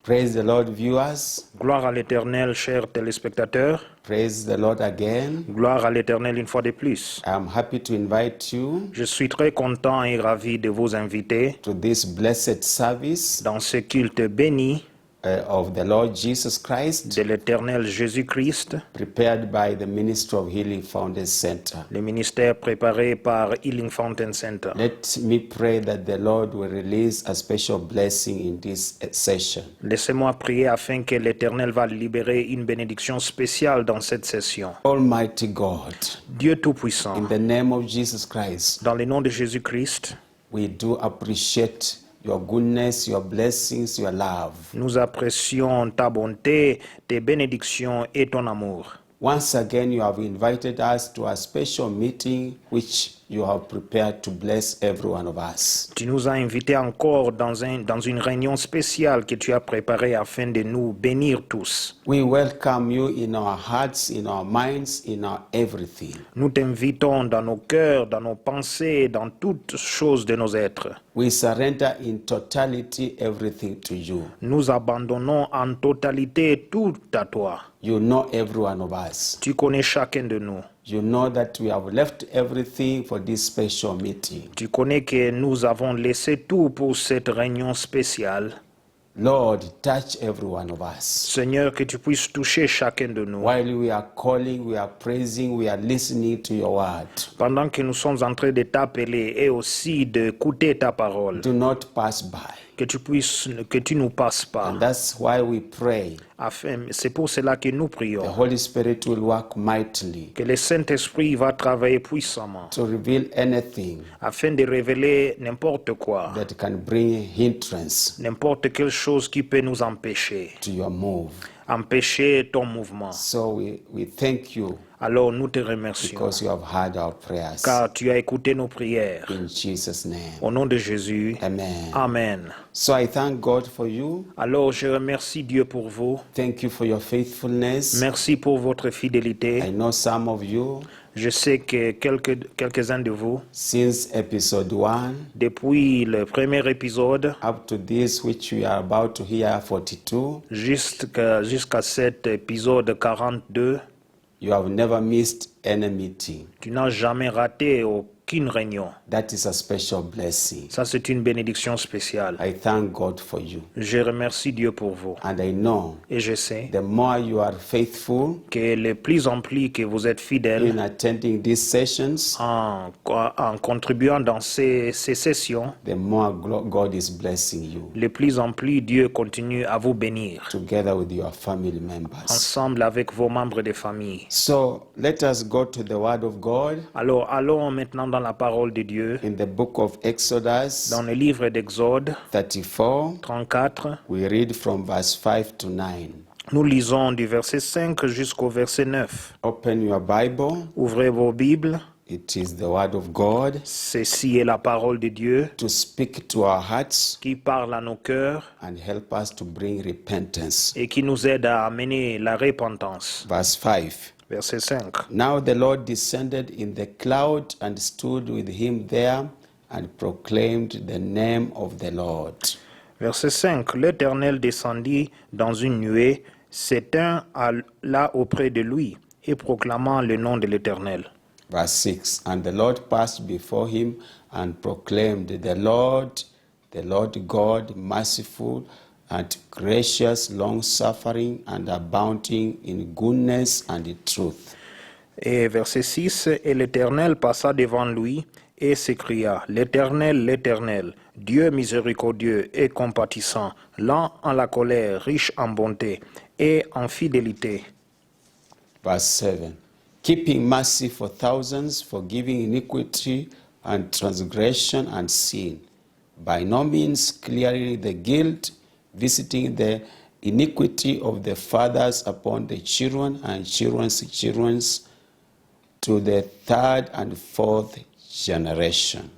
Praise the Lord, viewers. Gloire à l'Éternel, chers téléspectateurs. Praise the Lord again. Gloire à l'Éternel une fois de plus. I'm happy to invite you Je suis très content et ravi de vous inviter to this blessed service dans ce culte béni of the Lord Jesus Christ, de l'Éternel Jésus-Christ, prepared by the Ministry of Healing Foundation Center. le ministère préparé par Healing Fountain Center. Let me pray that the Lord will release a special blessing in this session. Laissez-moi prier afin que l'Éternel va libérer une bénédiction spéciale dans cette session. Almighty God, Dieu Tout-Puissant, in the name of Jesus Christ, dans le nom de Jésus-Christ, we do appreciate your goodness, your blessings, your love. nous apprécions ta bonté, tes bénédictions et ton amour. Once again, you have invited us to a special meeting which you have prepared to bless every one of us. Tu nous as invités encore dans une réunion spéciale que tu as préparée afin de nous bénir tous. We welcome you in our hearts, in our minds, in our everything. Nous t'invitons dans nos cœurs, dans nos pensées, dans toutes choses de nos êtres. We surrender in totality everything to you. Nous abandonnons en totalité tout à toi. You know every one of us. Tu connais chacun de nous. You know that we have left everything for this special meeting. Tu connais que nous avons laissé tout pour cette réunion spéciale. Lord, touch every one of us. Seigneur, que tu puisses toucher chacun de nous. While we are calling, we are praising, we are listening to your word. Pendant que nous sommes en train de t'appeler et aussi d'écouter ta parole. Do not pass by. Que tu nous passes pas. And that's why we pray. C'est pour cela que nous The prions. Holy Spirit will work mightily Que le Saint-Esprit va travailler puissamment. to reveal anything Afin de révéler n'importe quoi. that can bring hindrance N'importe quelle chose qui peut nous empêcher. to your move. Empêcher ton mouvement. So we thank you Alors nous te remercions. because you have heard our prayers. Car tu as écouté nos prières. In Jesus' name. Au nom de Jésus. Amen. Amen. So I thank God for you. Alors je remercie Dieu pour vous. Thank you for your faithfulness. Merci pour votre fidélité. I know some of you, Je sais que quelques-uns de vous, since episode 1 depuis le premier épisode up to this which we are about to hear, 42, jusqu'à cet épisode 42, you have never missed any meeting. tu n'as jamais raté aucune réunion. That is a special blessing. Ça, c'est une bénédiction spéciale. I thank God for you. Je remercie Dieu pour vous. And I know Et je sais the more you are faithful que le plus ampli que vous êtes fidèle in attending these sessions, en contribuant dans ces sessions, the more God is blessing you le plus ampli Dieu continue à vous bénir, together with your family members. ensemble avec vos membres de famille. So let us go to the Word of God Alors allons maintenant dans la parole de Dieu, in the book of Exodus dans le livre d'Exode 34. 34. We read from verse 5 to 9. Nous lisons du verset 5 jusqu'au verset 9. Open your Bible. Ouvrez vos Bibles. It is the Word of God Ceci est la parole de Dieu to speak to our hearts qui parle à nos cœurs and help us to bring repentance. et qui nous aide à amener la repentance. Verse 5. Verset 5. Now the Lord descended in the cloud and stood with him there and proclaimed the name of the Lord. Verset 5. L'Éternel descendit dans une nuée, s'éteint là auprès de lui et proclamant le nom de l'Éternel. Verse 6. And the Lord passed before him and proclaimed, the Lord God, merciful and gracious, long-suffering and abounding in goodness and truth. Et verset 6. Et l'Éternel passa devant lui et s'écria, l'Éternel, l'Éternel, Dieu miséricordieux et compatissant, lent en la colère, riche en bonté et en fidélité. Verse 7. Keeping mercy for thousands, forgiving iniquity and transgression and sin, by no means clearing the guilt, visiting the iniquity of the fathers upon the children and children's children to the third and fourth generation.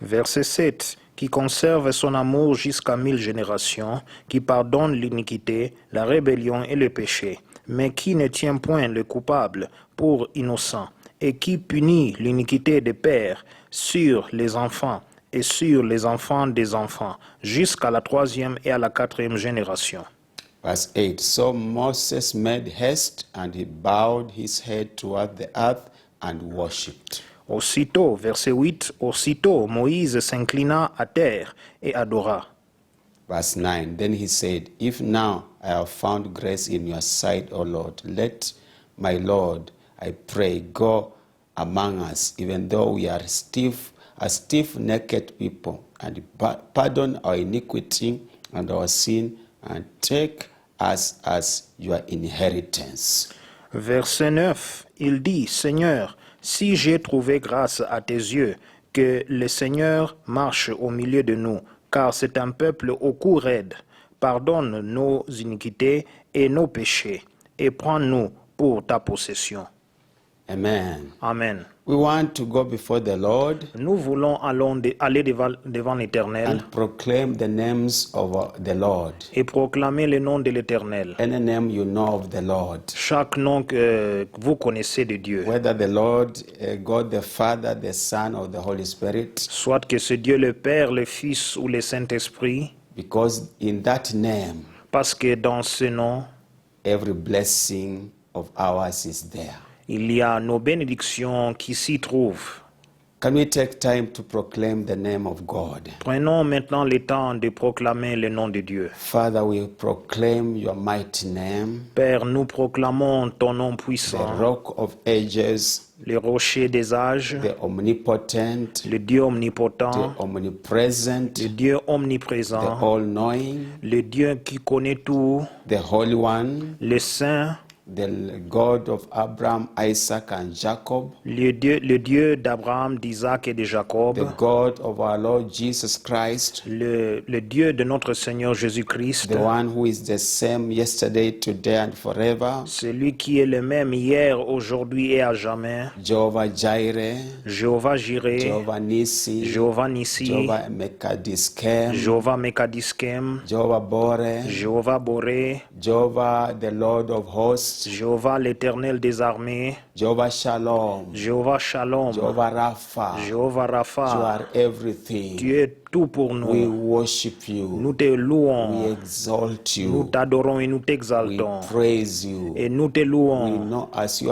Verset 7. Qui conserve son amour jusqu'à 1000 générations, qui pardonne l'iniquité, la rébellion et le péché, mais qui ne tient point le coupable pour innocent, et qui punit l'iniquité des pères sur les enfants et sur les enfants des enfants, jusqu'à la 3e et à la 4e génération. Verse 8, so Moses made haste, and he bowed his head toward the earth and worshipped. Aussitôt, verset 8, aussitôt Moïse s'inclina à terre et adora. Verse 9, then he said, if now I have found grace in your sight, O Lord, let my Lord, I pray, go among us, even though we are stiff-necked people, and pardon our iniquity and our sin, and take us as your inheritance. Verset 9, il dit, Seigneur, si j'ai trouvé grâce à tes yeux, que le Seigneur marche au milieu de nous, car c'est un peuple au cou raide. Pardonne nos iniquités et nos péchés, et prends-nous pour ta possession. Amen. Amen. We want to go before the Lord Nous voulons aller devant l'Éternel and proclaim the names of the Lord. et proclamer le nom de l'Éternel. Any name you know of the Lord. Chaque nom que vous connaissez de Dieu, Whether the Lord, God the Father, the Son, or the Holy Spirit. soit que c'est Dieu le Père, le Fils ou le Saint-Esprit, Because in that name, parce que dans ce nom, every blessing of ours is there. il y a nos bénédictions qui s'y trouvent. Can we take time to proclaim the name of God? Prenons maintenant le temps de proclamer le nom de Dieu. Father, we proclaim your mighty name, Père, nous proclamons ton nom the puissant, rock of ages, le rocher des âges, the omnipotent, le Dieu omnipotent, the omnipresent, le Dieu the omniprésent, all-knowing, le Dieu qui connaît tout, the Holy One, le Saint, the God of Abraham, Isaac, and Jacob, le Dieu d'Abraham, d'Isaac et de Jacob, the God of our Lord Jesus Christ, le Dieu de notre Seigneur Jésus-Christ, the one who is the same yesterday, today, and forever, celui qui est le même hier, aujourd'hui et à jamais, Jehovah Jireh, Jéhovah Jireh, Jehovah Nissi, Jéhovah Nissi, Jehovah Mekadiskem, Jéhovah Mekadiskem, Jehovah Bore, Jéhovah Boré, Jehovah the Lord of hosts, Jéhovah l'Éternel des armées, Jehovah Shalom, Jéhovah Shalom, Jehovah Rapha. Jéhovah You Rapha. are everything. Tu es tout pour We nous. worship you. Nous te We louons, exalt nous you. t'adorons et nous We t'exaltons. praise you. Et nous te We louons. know as you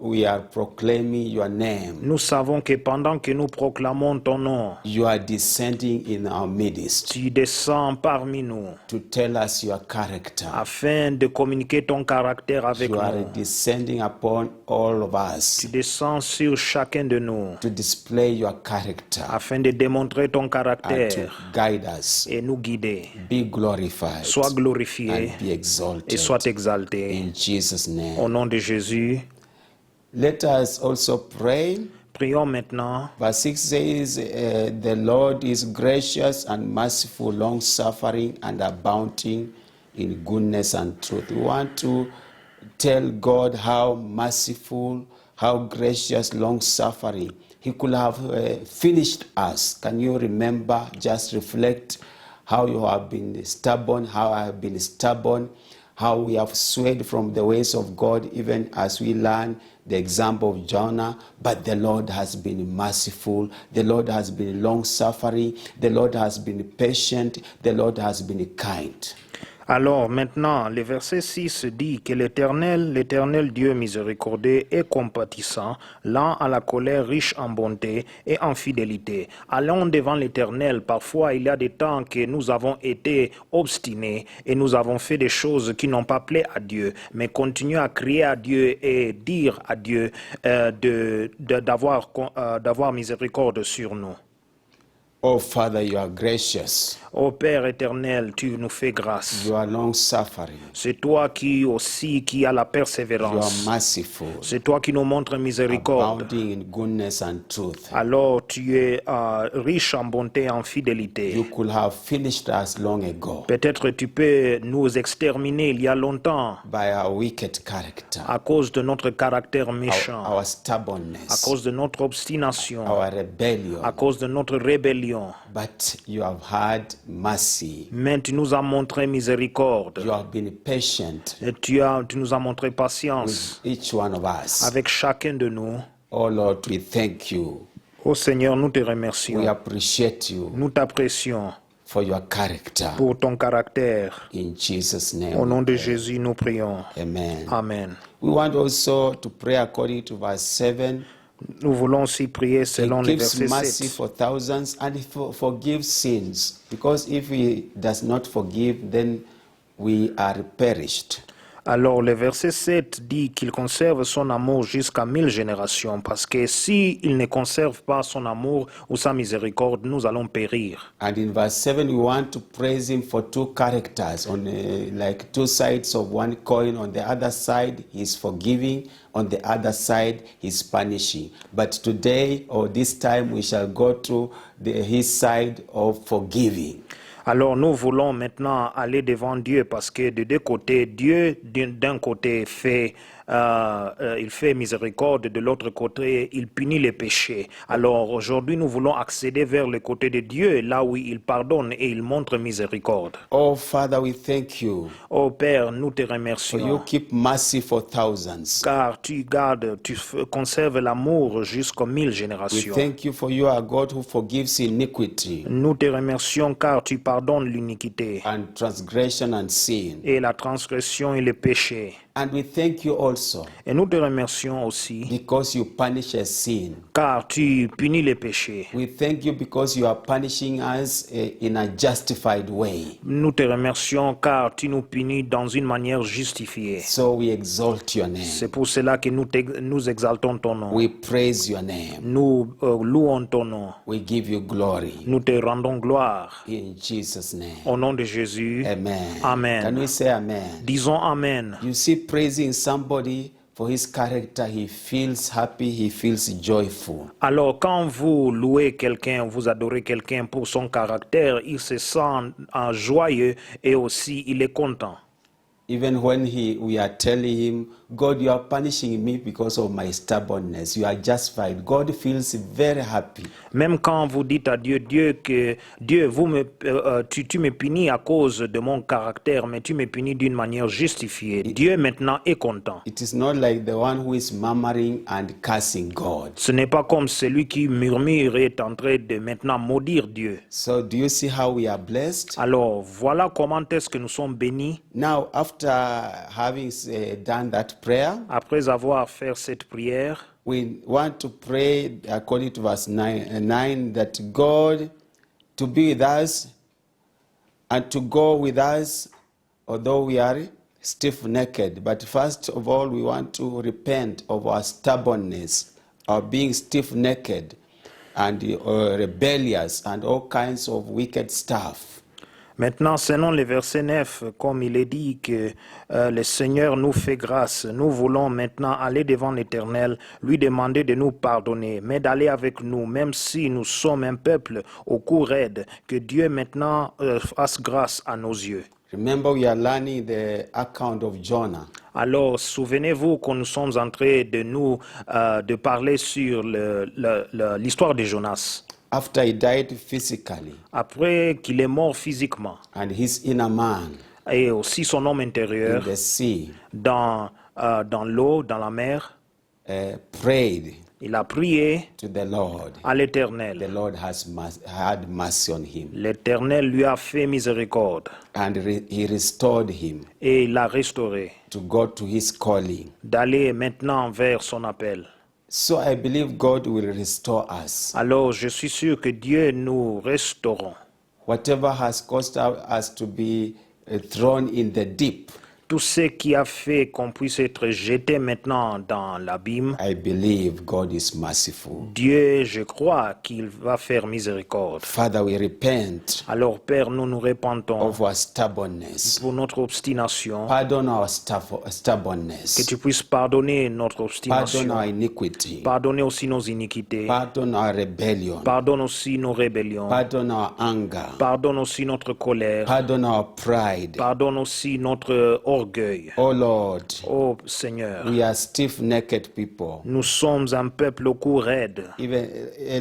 we are proclaiming your name. Nous savons que pendant que nous proclamons ton nom, You are descending in our midst tu descends parmi nous to tell us your character. afin de communiquer ton caractère avec You are nous. descending upon all of us Tu descends sur chacun de nous to display your character afin de démontrer ton and to caractère guide us. et nous guider. Be glorified Sois glorifié and be et exalted. sois exalté. In Jesus' Au name. nom de Jésus, Let us also pray. prions maintenant. Verse 6 says, the Lord is gracious and merciful, long-suffering and abounding in goodness and truth. We want to tell God how merciful, how gracious, long-suffering. He could have finished us. Can you remember? Just reflect how you have been stubborn, how I have been stubborn, how we have swayed from the ways of God, even as we learn the example of Jonah. But the Lord has been merciful. The Lord has been long-suffering. The Lord has been patient. The Lord has been kind. Alors maintenant, le verset 6 dit que l'Éternel Dieu miséricordieux et compatissant, lent à la colère, riche en bonté et en fidélité. Allons devant l'Éternel. Parfois, il y a des temps que nous avons été obstinés et nous avons fait des choses qui n'ont pas plu à Dieu. Mais continuons à crier à Dieu et dire à Dieu d'avoir miséricorde sur nous. Oh, Father, you are gracious. Ô Père éternel, tu nous fais grâce. You are long-suffering. C'est toi qui as la You are persévérance. merciful. C'est toi qui nous montres miséricorde. Abounding in goodness and truth. Alors tu es riche en bonté et en You fidélité. could have finished us long ago Peut-être tu peux nous exterminer il y a longtemps by our wicked character, à cause de notre caractère méchant, our à stubbornness, cause de notre obstination, our rebellion. à cause de notre rébellion. But you have had mercy. Mais tu nous as montré miséricorde. You have been patient Et tu nous as montré patience with each one of us. avec chacun de nous. Oh Lord, we thank you. Ô Seigneur, nous te We remercions. appreciate you. Nous t'apprécions. for your character. pour ton caractère. In Jesus' Au name. nom de Jésus, nous prions. Amen. Amen. We want also to pray according to verse 7. Nous voulons aussi prier He selon le gives verset mercy 7. for thousands and he forgives sins. Because if he does not forgive, then we are perished. Alors le verset 7 dit qu'il conserve son amour jusqu'à 1000 générations, parce que s'il ne conserve pas son amour ou sa miséricorde, nous allons périr. And in verse 7, we want to praise him for two characters, like two sides of one coin. On the other side, he's forgiving. On the other side, he's punishing. But today, or this time, we shall go to his side of forgiving. Alors nous voulons maintenant aller devant Dieu parce que de deux côtés, Dieu d'un côté il fait miséricorde, de l'autre côté il punit les péchés. Alors aujourd'hui nous voulons accéder vers le côté de Dieu, là où il pardonne et il montre miséricorde. Oh, Father, we thank you. Oh Père, nous te For you remercions keep mercy for thousands. car tu gardes, conserves l'amour jusqu'aux 1000 We générations. thank you for you are God who forgives iniquity Nous te remercions car tu pardonnes l'iniquité and transgression and sin. et la transgression et le péché. And we thank you also Et nous te remercions aussi because you punish a sin. car tu punis les péchés. We thank you because you are punishing us in a justified way. Nous te remercions car tu nous punis dans une manière justifiée. So we exalt your name. C'est pour cela que nous exaltons ton nom. We praise your name. Nous louons ton nom. We give you glory. Nous te rendons gloire. In Jesus' name. Au nom de Jésus. Amen. Amen. Can we say amen? Disons Amen. You see, praising somebody for his character, he feels happy, he feels joyful. Alors quand vous louez quelqu'un, vous adorez quelqu'un pour son caractère, il se sent joyeux et aussi il est content. Even when we are telling him, God, you are punishing me because of my stubbornness. You are justified. God feels very happy. Même quand vous dites à Dieu, tu me punis à cause de mon caractère, mais tu me punis d'une manière justifiée. Dieu maintenant est content. It is not like the one who is murmuring and cursing God. Ce n'est pas comme celui qui murmure et est en train de maintenant maudire Dieu. So do you see how we are blessed? Alors voilà comment est-ce que nous sommes bénis. Now, after having done that prayer, Après avoir fait cette prière, we want to pray according to verse 9 that God to be with us and to go with us, although we are stiff-necked. But first of all, we want to repent of our stubbornness, our being stiff-necked and rebellious and all kinds of wicked stuff. maintenant, selon le verset 9, comme il est dit que le Seigneur nous fait grâce, nous voulons maintenant aller devant l'Éternel, lui demander de nous pardonner, mais d'aller avec nous, même si nous sommes un peuple au cou raide, que Dieu maintenant fasse grâce à nos yeux. Remember, we are learning the account of Jonah. Alors, souvenez-vous que nous sommes en train de parler sur l'histoire de Jonas. After he died physically, Après qu'il est mort physiquement, and his inner man et aussi son homme in intérieur, the sea dans l'eau, dans la mer, prayed il a prié to the Lord. à The l'Éternel. Lord had mercy on him, L'Éternel lui a fait miséricorde and he restored him et il l'a restauré to go to his calling. d'aller maintenant vers son appel. So I believe God will restore us. Alors, je suis sûr que Dieu nous restaurera. Whatever has caused us to be thrown in the deep, Tout ce qui a fait qu'on puisse être jeté maintenant dans l'abîme, I believe God is merciful. Dieu, je crois qu'il va faire miséricorde. Father, we repent Alors, Père, nous nous repentons of our stubbornness. pour notre obstination. Pardon our Que stubbornness. tu puisses pardonner notre Pardon obstination. our iniquity. Pardonner aussi nos iniquités. Pardon our rebellion. Pardonne aussi nos rébellions. Pardon our anger. Pardonne aussi notre colère. Pardon our pride. Pardonne aussi notre orgueil. Oh Lord, Oh Seigneur, we are stiff-necked people. nous sommes un peuple au cou raide, Even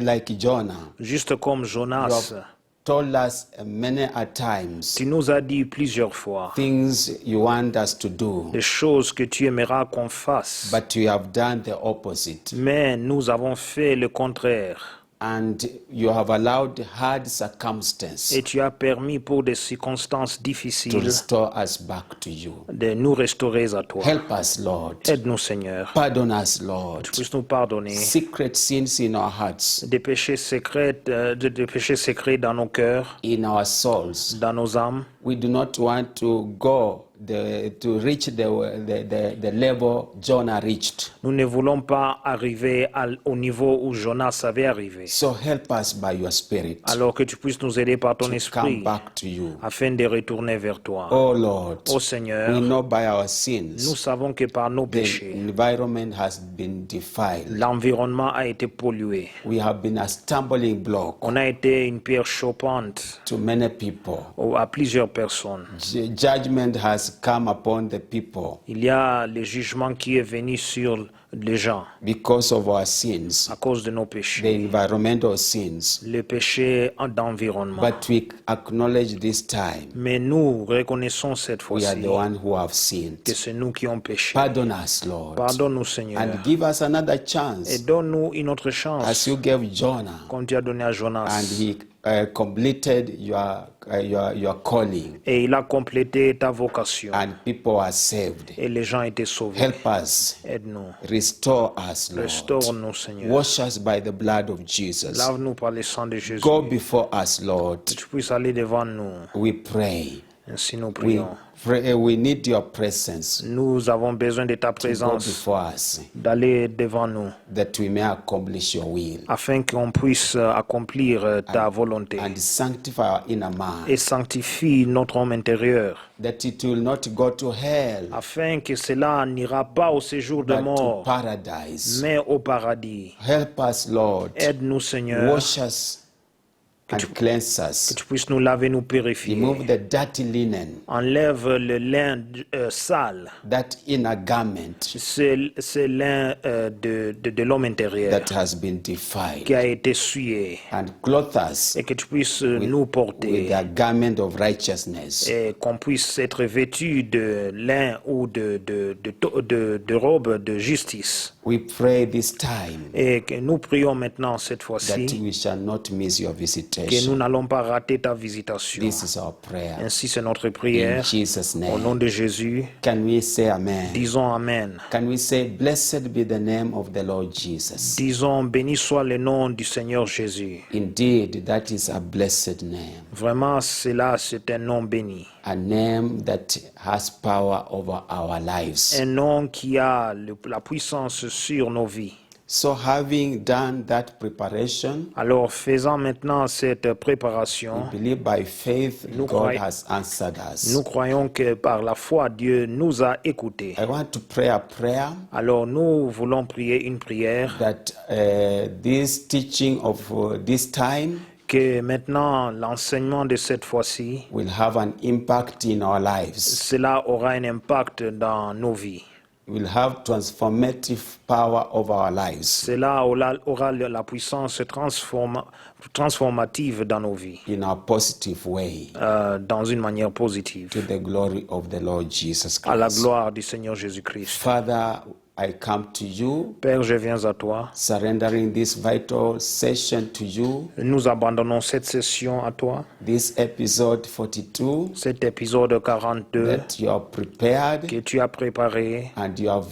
like Jonah, juste comme you Jonas. have told us many a times Tu nous as dit plusieurs fois things you want us to do, des choses que tu aimeras qu'on fasse, but you have done the opposite. mais nous avons fait le contraire. and you have allowed hard et circumstances tu as permis pour des circonstances to difficiles restore us back to you. de nous restaurer à toi. Help us, Lord. Aide-nous, Seigneur. Pardon us, Lord. Tu puisses nous pardonner Secret sins in our hearts, des péchés secrets, des péchés secrets dans nos cœurs, in our souls. dans nos âmes. We do not want to go to reach the level Jonah reached. Nous ne voulons pas arriver au niveau où Jonas avait arrivé. So help us by your Spirit Alors que tu puisses nous aider par ton to esprit come back to you. afin de retourner vers toi. Oh Lord, Ô we Seigneur, know by our nous sins savons que par nos the péchés, environment has been defiled. l'environnement a été pollué. We have been a stumbling block On a été une pierre chauffante to many people. à plusieurs personnes. Judgment has come upon the people Il y a le jugement qui est venu sur les gens because of our sins, à cause de nos the péchés, environmental sins. les péchés d'environnement. But we acknowledge this time Mais nous reconnaissons cette we are fois-ci the one who have sinned. que c'est nous qui avons péché. Pardon us, Lord, Pardonne-nous, Seigneur, and give us another et chance donne-nous une autre as chance, you gave Jonah, comme tu as donné à Jonas. and he completed your calling, Et il a complété ta vocation, and people are saved. et les gens étaient sauvés. Help us, Aide-nous, restore us, Lord. restaure-nous, Seigneur. Wash us by the blood of Jesus. Lave-nous par le sang de Jésus. Go before us, Lord. Que tu puisses aller devant nous. We pray. Ainsi nous We prions. pray. We need your presence Nous avons besoin de ta to go présence, before us, d'aller devant nous, that we may accomplish your will afin qu'on puisse accomplir ta volonté. and sanctify our inner man, Et sanctifie notre homme intérieur, that it will not go to hell, afin que cela n'ira pas au séjour de but to mort, paradise. mais au paradis. Help us, Lord. Aide-nous, Seigneur, Wash us and cleanse que us. tu puisses nous laver, nous purifier. Remove the dirty linen, Enlève le lin sale, that inner garment ce lin de l'homme intérieur that has been qui defiled, a été souillé, and clothe us et que tu puisses nous with porter, the garment of righteousness. et qu'on puisse être vêtu de lin ou de robe de justice. We pray this time Et que nous prions maintenant cette that fois-ci we shall not miss your que nous visitation. n'allons pas rater ta visitation. This is our prayer. Ainsi c'est notre In prière. Jesus' Au nom name. de Jésus, Can we say amen? disons Amen. Can we say, blessed be the name of the Lord Jesus? Disons, béni soit le nom du Seigneur Jésus. Indeed, that is a blessed name. Vraiment, c'est un nom béni. A name that has power over our lives. Un nom qui a la puissance sur nos vies. So having done that preparation, Alors, faisant maintenant cette préparation, we believe by faith Nous God croyons- has answered us. nous croyons que par la foi, Dieu nous a écoutés. I want to pray a prayer Alors, nous voulons prier une prière that this teaching of this time que maintenant, l'enseignement de cette fois-ci, will have an impact in our lives, cela aura un impact dans nos vies. will have transformative power over our lives. Cela aura la puissance transformative dans nos vies, In a positive way, dans une manière positive, to the glory of the Lord Jesus à la Christ. gloire du Seigneur Jésus-Christ. Father, I come to you, Père, je viens à toi. surrendering this vital session to you, Nous abandonnons cette session à toi, this episode 42 cet épisode 42 that you have prepared que tu as préparé and you have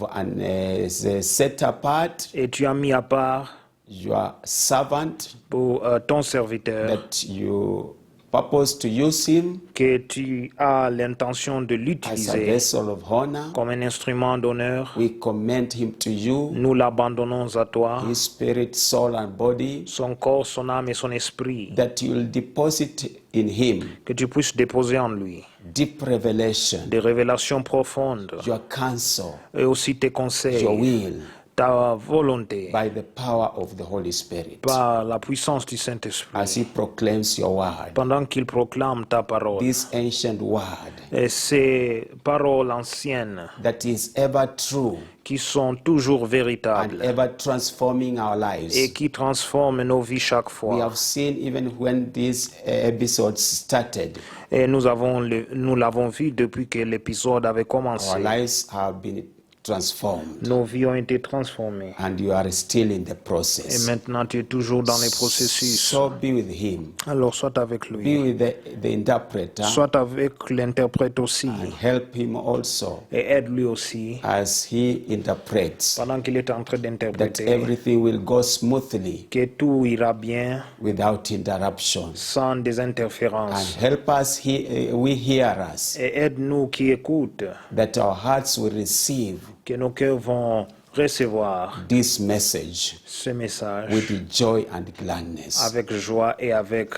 set apart et tu as mis à part your servant, pour ton serviteur, that you purpose to use him que tu as l'intention de as a l'utiliser vessel of honor. comme un instrument d'honneur. We commend him to you, Nous l'abandonnons à toi, his spirit, soul, and body, son corps, son âme et son esprit, that you will deposit in him que tu puisses déposer en lui deep revelation, des révélations profondes your counsel, et aussi tes conseils, your will, ta volonté, by the power of the Holy Spirit, par la puissance du Saint-Esprit, as he proclaims your word, pendant qu'il proclame ta parole. this ancient word Et ces paroles anciennes that is ever true qui sont toujours and véritables ever transforming our lives. et qui transforment nos vies chaque We fois. have seen even when these episodes started, Et nous l'avons vu depuis que l'épisode avait commencé. our lives have been transformed. Nos vies ont été transformées. And you are still in the Et process. maintenant, tu es toujours dans les processus. So be with him. Alors, sois avec Be lui. with the interpreter Sois avec l'interprète aussi. and help him also Et aide-lui aussi, as he interprets, pendant qu'il est en train that d'interpréter, everything will go smoothly que tout ira bien, without interruption. sans des And interférences. help us, we hearers, Et aide-nous qui écoutent, that our hearts will receive que nos cœurs vont recevoir this message ce message with joy and gladness. avec joie et avec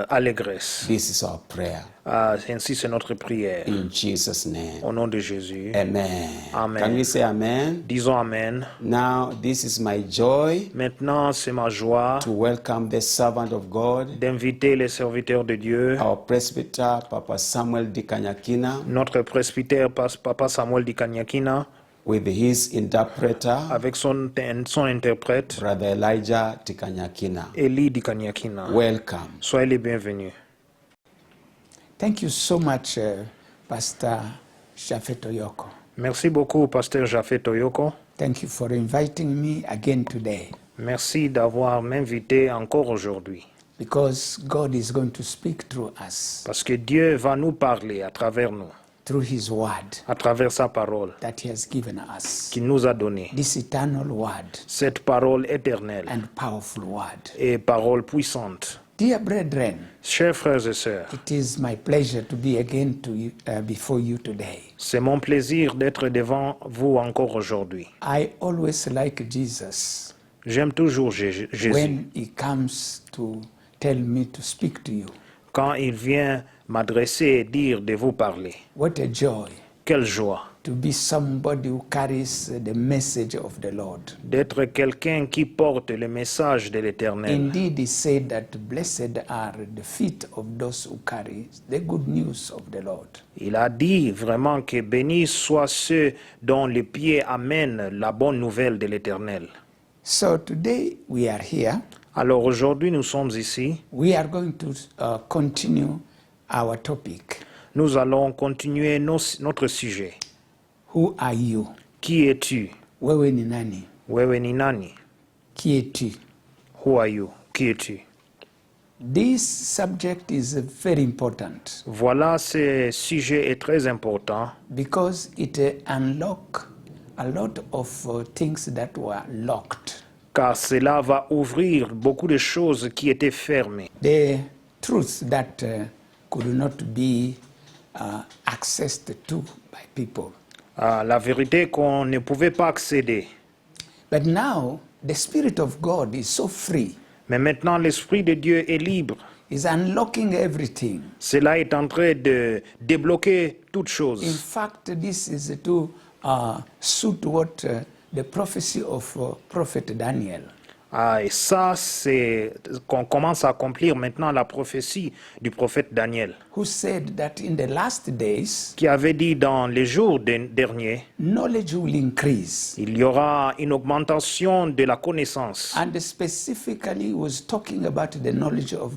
allégresse. This is our prayer. Ainsi, c'est notre prière. In Jesus' name. Au nom de Jésus. Amen. Amen. Can we say amen? Disons Amen. Now, this is my joy Maintenant, c'est ma joie to welcome the servant of God, d'inviter les serviteurs de Dieu, our presbyter, Papa Samuel Dikanyakina, notre presbytère Papa Samuel Dikanyakina, with his interpreter, avec son interprète, Brother Elijah Dikanyakina. Eli Dikanyakina. Welcome. Soyez les bienvenus. Thank you so much, Pastor Japhet Oyoko. Merci beaucoup, Pasteur Japhet Oyoko. Thank you for inviting me again today, Merci d'avoir m'invité encore aujourd'hui. because God is going to speak through us, Parce que Dieu va nous parler à travers nous, through His word à travers sa parole that He has given us. qu'il nous a donnée. This eternal word Cette parole éternelle and powerful word. et parole puissante. Dear brethren, Chers frères et sœurs, it is my pleasure to be again before you today. c'est mon plaisir d'être devant vous encore aujourd'hui. I always like Jesus J'aime toujours Jésus. when He comes to tell me to speak to you. Quand il vient m'adresser et dire de vous parler, What a joy quelle joie to be somebody who carries the message of the Lord. d'être quelqu'un qui porte le message de l'Éternel. Indeed, He said that blessed are the feet of those who carry the good news of the Lord. Il a dit vraiment que bénis soient ceux dont les pieds amènent la bonne nouvelle de l'Éternel. So today we are here. Alors aujourd'hui, nous sommes ici. We are going to continue our topic. Nous allons continuer notre sujet. Who are you? Qui es-tu? Wewe ni nani? Wewe ni nani? Qui es-tu? Who are you? Qui es-tu? This subject is very important Voilà, ce sujet est très important because it unlock a lot of things that were locked. car cela va ouvrir beaucoup de choses qui étaient fermées. The truth that could not be accessed to by people. La vérité qu'on ne pouvait pas accéder. But now the Spirit of God is so free. Mais maintenant, l'Esprit de Dieu est libre. Is unlocking everything. Cela est en train de débloquer toutes In choses. fact, this is to suit what the prophecy of Prophet Daniel. Et ça, c'est qu'on commence à accomplir maintenant la prophétie du prophète Daniel, Who said that in the last days, qui avait dit dans les jours derniers, knowledge will increase. il y aura une augmentation de la connaissance. And specifically was talking about the knowledge of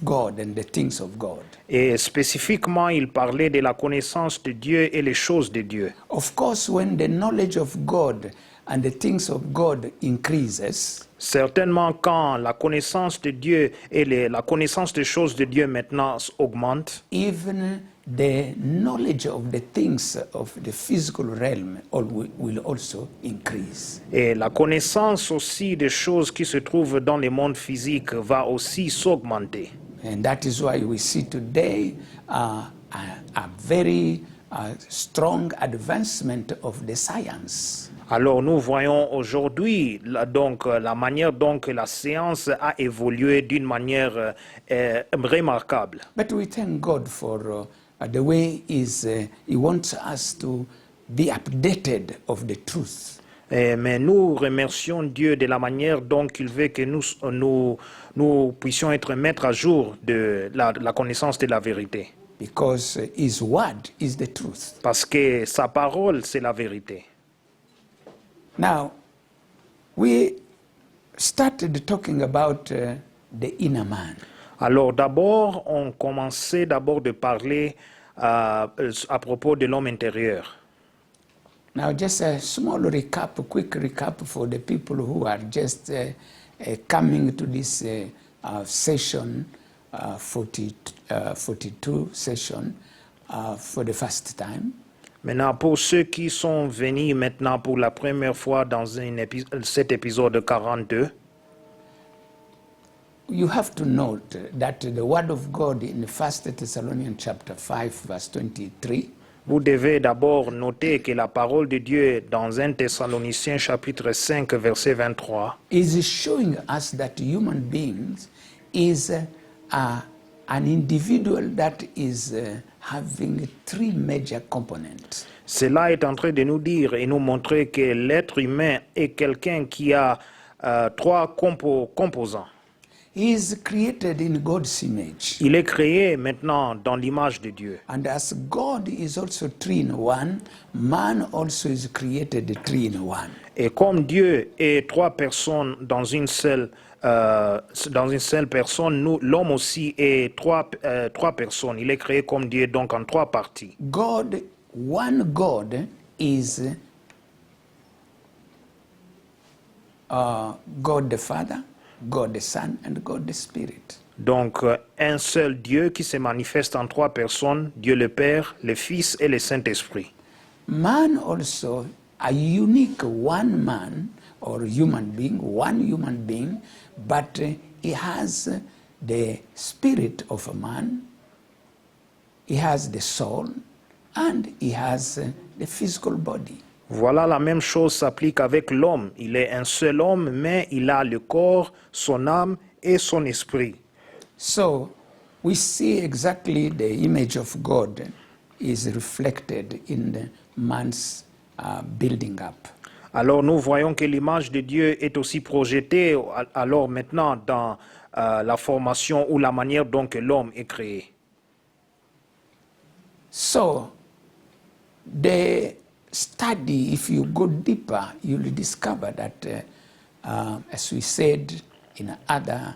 God and the things of God. Et spécifiquement, il parlait de la connaissance de Dieu et les choses de Dieu. Of course, when the knowledge of God and the things of God increases, Certainement, quand la connaissance de Dieu et la connaissance des choses de Dieu maintenant augmente, even the knowledge of the things of the physical realm will also increase. et la connaissance aussi des choses qui se trouvent dans le monde physique va aussi s'augmenter. And that is why we see today a very strong advancement of the science. Alors nous voyons aujourd'hui la manière dont la science a évolué d'une manière remarquable. But we thank God for the way He wants us to be updated of the truth. Mais nous remercions Dieu de la manière dont il veut que nous puissions être mettre à jour de la connaissance de la vérité. Because His word is the truth. Parce que sa parole, c'est la vérité. Now, we started talking about the inner man. Alors d'abord, on commençait d'abord de parler à propos de l'homme intérieur. Now, just a small recap, a quick recap for the people who are just coming to this session, 42 session, for the first time. Maintenant, pour ceux qui sont venus maintenant pour la première fois dans cet épisode 42, You have to note that the word of God in 1 Thessalonians chapter 5, verse 23, vous devez d'abord noter que la parole de Dieu dans 1 Thessaloniciens chapitre 5 verset 23 is showing us that human beings is an individual that is having three major components. Cela est en train de nous dire et nous montrer que l'être humain est quelqu'un qui a trois composants. He is created in God's image. Il est créé maintenant dans l'image de Dieu. And as God is also three in one, man also is created three in one. Et comme Dieu est trois personnes dans une seule personne, l'homme aussi est trois personnes. Il est créé comme Dieu, donc en trois parties. One God is God the Father, God the Son, and God the Spirit. Donc, un seul Dieu qui se manifeste en trois personnes, Dieu le Père, le Fils et le Saint-Esprit. Man also, a unique one man or human being, but he has the spirit of a man, he has the soul, and he has the physical body. Voilà, la même chose s'applique avec l'homme. Il est un seul homme, mais il a le corps, son âme et son esprit. So, we see exactly the image of God is reflected in the man's building up. Alors nous voyons que l'image de Dieu est aussi projetée alors maintenant dans la formation ou la manière dont que l'homme est créé. So, the study, if you go deeper, you'll discover that, as we said in other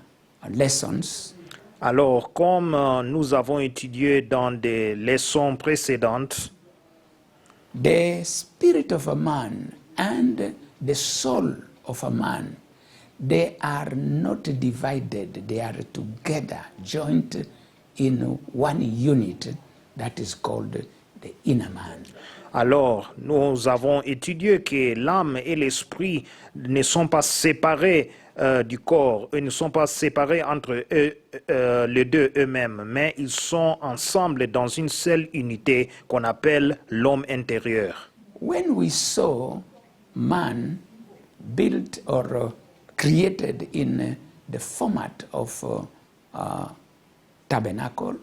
lessons, Alors, comme nous avons étudié dans des leçons précédentes, the spirit of a man and the soul of a man, they are not divided, they are together, joined in one unit that is called the inner man. alors nous avons étudié que l'âme et l'esprit ne sont pas séparés du corps, ils ne sont pas séparés entre eux, les deux eux-mêmes, mais ils sont ensemble dans une seule unité qu'on appelle l'homme intérieur. When we saw man built or created in the format of tabernacle,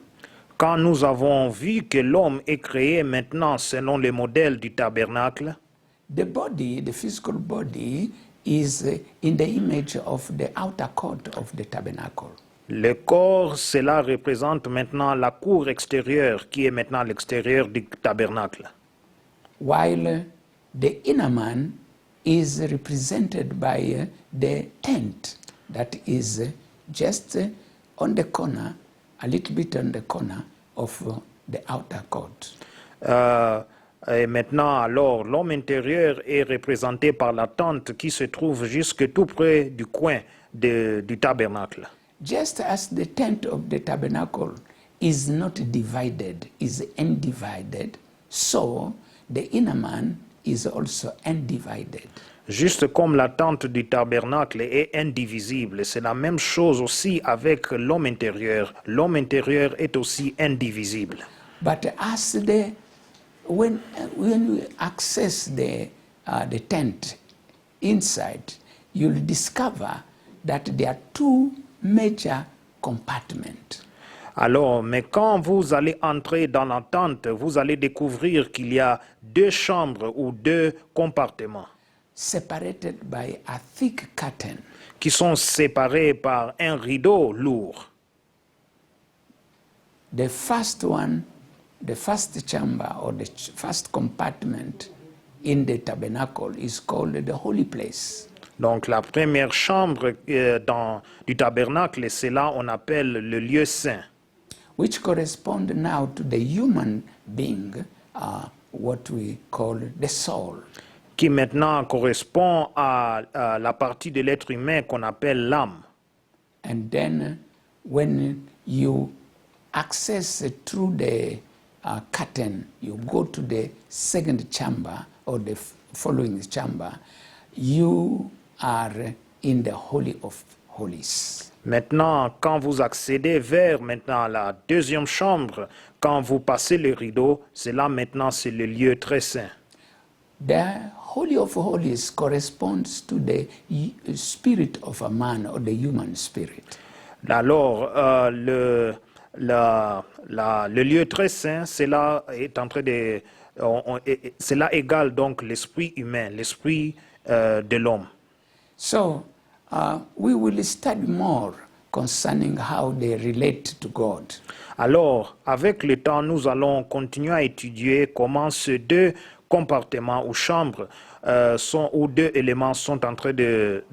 Quand nous avons vu que l'homme est créé maintenant selon le modèle du tabernacle, the body, the physical body, is in the image of the outer court of the tabernacle. le corps, cela représente maintenant la cour extérieure qui est maintenant l'extérieur du tabernacle. While the inner man is represented by the tent that is just on the corner, a little bit on the corner of the outer court. Et maintenant, alors, l'homme intérieur est représenté par la tente qui se trouve jusque tout près du coin du tabernacle. Just as the tent of the tabernacle is not divided, is undivided, so the inner man is also undivided. Juste comme la tente du tabernacle est indivisible, c'est la même chose aussi avec l'homme intérieur. L'homme intérieur est aussi indivisible. But as when you access the tent inside, you'll discover that there are two major compartments. Alors, mais quand vous allez entrer dans la tente, vous allez découvrir qu'il y a deux chambres ou deux compartiments Separated by a thick curtain. qui sont séparés par un rideau lourd. The first one, the first chamber or the first compartment in the tabernacle is called the holy place. Donc la première chambre du tabernacle, c'est là on appelle le lieu saint, Which correspond now to the human being what we call the soul. qui maintenant correspond à la partie de l'être humain qu'on appelle l'âme. And then when you access through the curtain, you go to the second chamber or the following chamber, you are in the Holy of Holies. Maintenant, quand vous accédez vers maintenant la deuxième chambre, quand vous passez le rideau, c'est là maintenant, c'est le lieu très saint. The Holy of Holies corresponds to the spirit of a man or the human spirit. Alors, le lieu très saint, cela est en train de, cela égale donc l'esprit humain, l'esprit de l'homme. So we will study more concerning how they relate to God. Alors, avec le temps, nous allons continuer à étudier comment ces deux compartiments ou chambres ou deux éléments sont en train de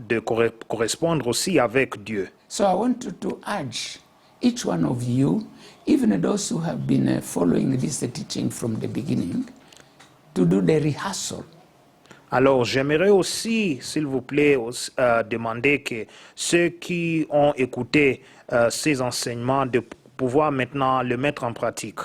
correspondre aussi avec Dieu. So I want to urge each one of you, even those who have been following this teaching from the beginning, to do the rehearsal. Alors, j'aimerais aussi, s'il vous plaît, demander que ceux qui ont écouté ces enseignements de pouvoir maintenant le mettre en pratique.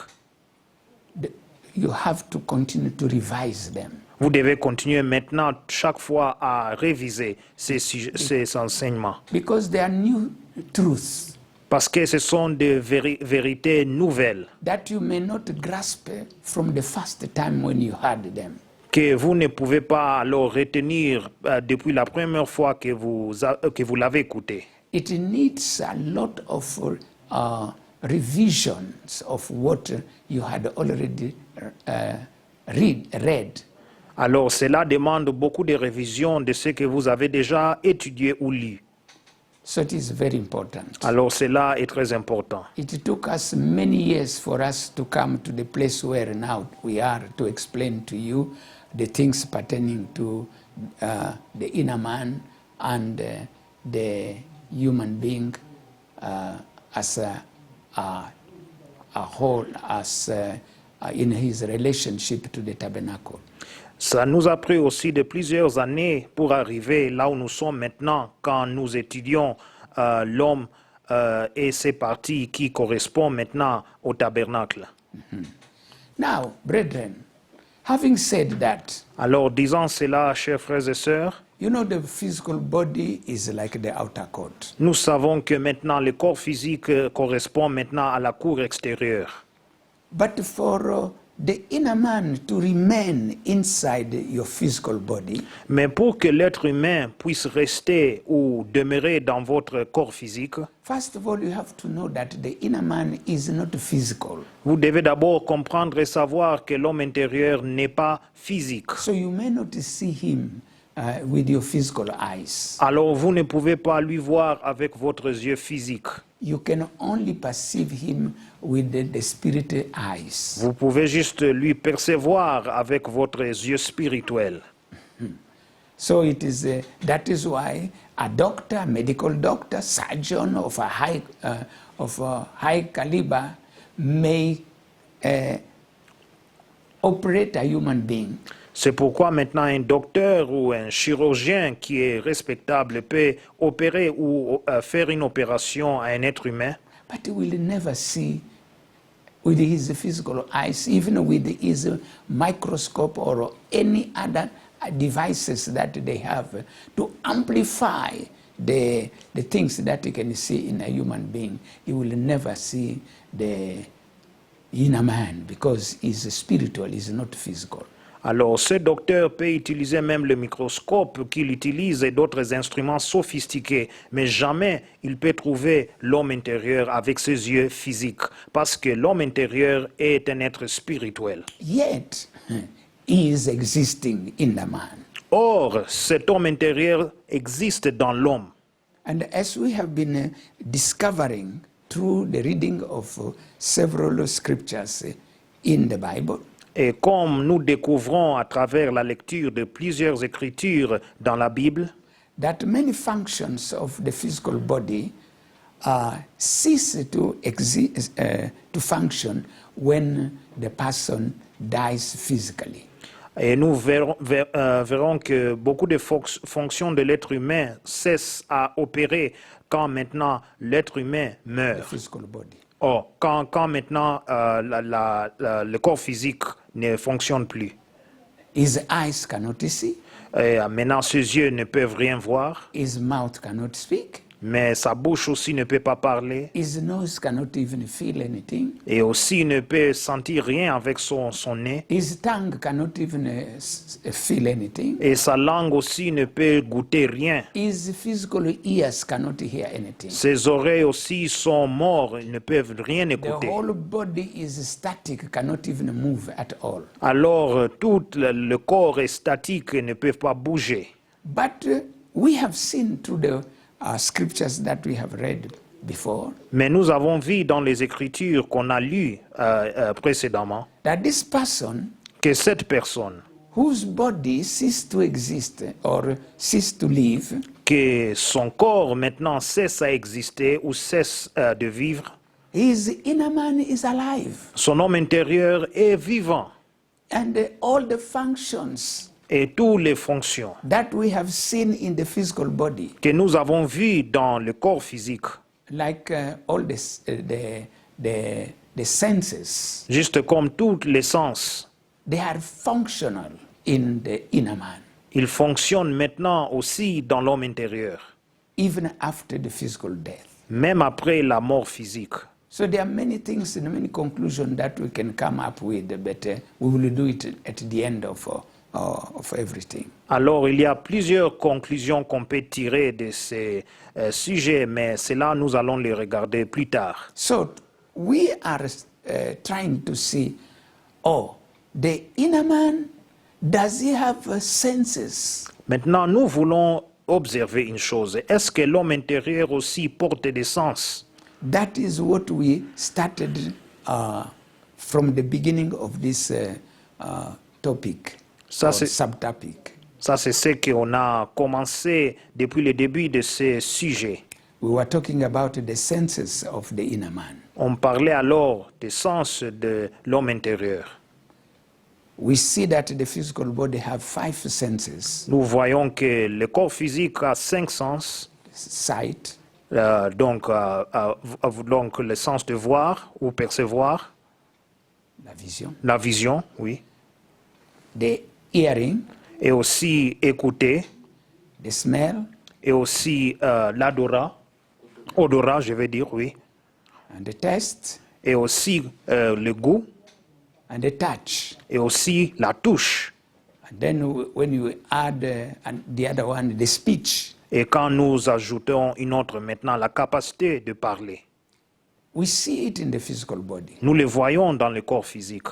You have to continue to revise them. Vous devez continuer maintenant chaque fois à réviser ces enseignements. Because they are new truths Parce que ce sont des vérités nouvelles that you may not grasp from the first time when you heard them. que vous ne pouvez pas alors retenir depuis la première fois que vous l'avez écouté. It needs a lot of revisions of what you had already read. Alors cela demande beaucoup de révisions de ce que vous avez déjà étudié ou lu. So it is very important. Alors cela est très important. It took us many years for us to come to the place where now we are to explain to you the things pertaining to the inner man and the human being as a whole, as in his relationship to the tabernacle. Ça nous a pris aussi de plusieurs années pour arriver là où nous sommes maintenant quand nous étudions l'homme et ses parties qui correspondent maintenant au tabernacle. Now, brethren, having said that, Alors disant cela, chers frères et sœurs, you know the physical body is like the outer court. nous savons que maintenant le corps physique correspond maintenant à la cour extérieure. But for the inner man to remain inside your physical body, Mais pour que l'être humain puisse rester ou demeurer dans votre corps physique, first of all, you have to know that the inner man is not physical. vous devez d'abord comprendre et savoir que l'homme intérieur n'est pas physique. So you may not see him with your physical eyes. Alors vous ne pouvez pas lui voir avec votre yeux physique. You can only perceive him with the spirit eyes. Vous pouvez juste lui percevoir avec votre yeux spirituel. So it is that is why a doctor, medical doctor, surgeon of a high caliber may operate a human being. C'est pourquoi maintenant un docteur ou un chirurgien qui est respectable peut opérer ou faire une opération à un être humain. But he will never see with his physical eyes, even with his microscope or any other devices that they have to amplify the things that you can see in a human being. He will never see the inner man because he's spiritual, he's not physical. Alors, ce docteur peut utiliser même le microscope qu'il utilise et d'autres instruments sophistiqués, mais jamais il peut trouver l'homme intérieur avec ses yeux physiques, parce que l'homme intérieur est un être spirituel. Yet, he is existing in the man. Or, cet homme intérieur existe dans l'homme. And as we have been discovering through the reading of several scriptures in the Bible, Et comme nous découvrons à travers la lecture de plusieurs écritures dans la Bible, that many functions of the physical body cease to exist, to function when the person dies physically. Et nous verrons que beaucoup de fonctions de l'être humain cessent à opérer quand maintenant l'être humain The meurt. physical body. Or, quand maintenant le corps physique ne fonctionne plus. His eyes cannot see, Et maintenant, ses yeux ne peuvent rien voir, his mouth cannot speak, mais sa bouche aussi ne peut pas parler, his nose cannot even feel anything, et aussi ne peut sentir rien avec son nez, his tongue cannot even feel anything, et sa langue aussi ne peut goûter rien. his physical ears cannot hear anything. Ses oreilles aussi sont mortes, ils ne peuvent rien The écouter. whole body is static, cannot even move at all. Alors, tout le corps est statique et ne peut pas bouger. But we have seen through the scriptures that we have read before Mais nous avons vu dans les Écritures qu'on a lues précédemment that this person que cette personne, whose body ceased to exist or ceased to live que son corps maintenant cesse à exister ou cesse de vivre, his inner man is alive, son homme intérieur est vivant and all the functions et toutes les fonctions that we have seen in the physical body, que nous avons vues dans le corps physique, like all this, the senses, juste comme tous les sens, they are functional in the inner man, ils fonctionnent maintenant aussi dans l'homme intérieur, even after the physical death. même après la mort physique. So there are many things and many conclusions that we can come up with, but we will do it at the end of everything. Alors, il y a plusieurs conclusions qu'on peut tirer de ces sujets, mais cela, nous allons les regarder plus tard. So we are trying to see, the inner man, does he have senses? Maintenant, nous voulons observer une chose. Est-ce que l'homme intérieur aussi porte des sens? That is what we started from the beginning of this topic, Ça, or c'est- subtopic. Ça, c'est ce qu'on a commencé depuis le début de ce sujet. We were talking about the senses of the inner man. On parlait alors des sens de l'homme intérieur. We see that the physical body have 5 senses: Nous voyons que le corps physique a 5 sens, sight, donc le sens de voir ou percevoir, la vision, la vision, oui, the hearing, et aussi écouter, the smell, et aussi odorat, je veux dire, oui, and the taste, et aussi le goût, and the touch. et aussi la touche. And then when you add the other one, the speech, Et quand nous ajoutons une autre maintenant, la capacité de parler, we see it in the physical body. nous le voyons dans le corps physique.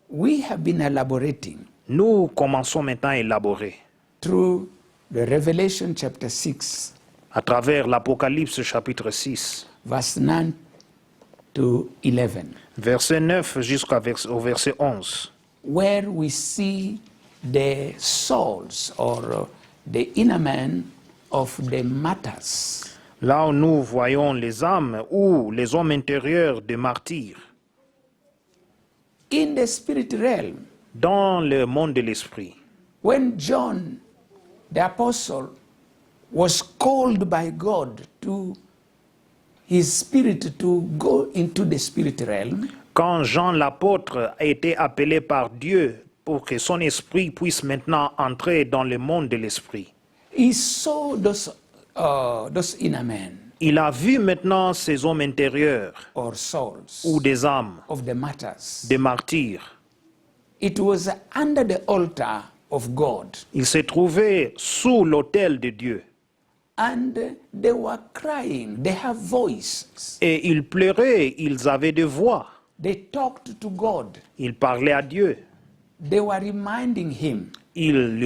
We have been elaborating Nous commençons maintenant à élaborer through the Revelation chapter 6, à travers l'Apocalypse chapitre 6, verse 9 to 11, verset 9 jusqu'au verset 11, where we see the souls or the inner man of the martyrs. là où nous voyons les âmes ou les hommes intérieurs des martyrs In the spirit realm, dans le monde de l'esprit. when John, the apostle, was called by God to his spirit to go into the spirit realm, Quand Jean l'apôtre a été appelé par Dieu pour que son esprit puisse maintenant entrer dans le monde de l'esprit, he saw those inner men il a vu maintenant ces hommes intérieurs or souls ou des âmes, of the martyrs. des martyrs. It was under the altar of God, Ils se trouvaient sous l'autel de Dieu and they were crying. They have voices. et ils pleuraient, ils avaient des voix, They talked to God. ils parlaient à Dieu. They were reminding him Ils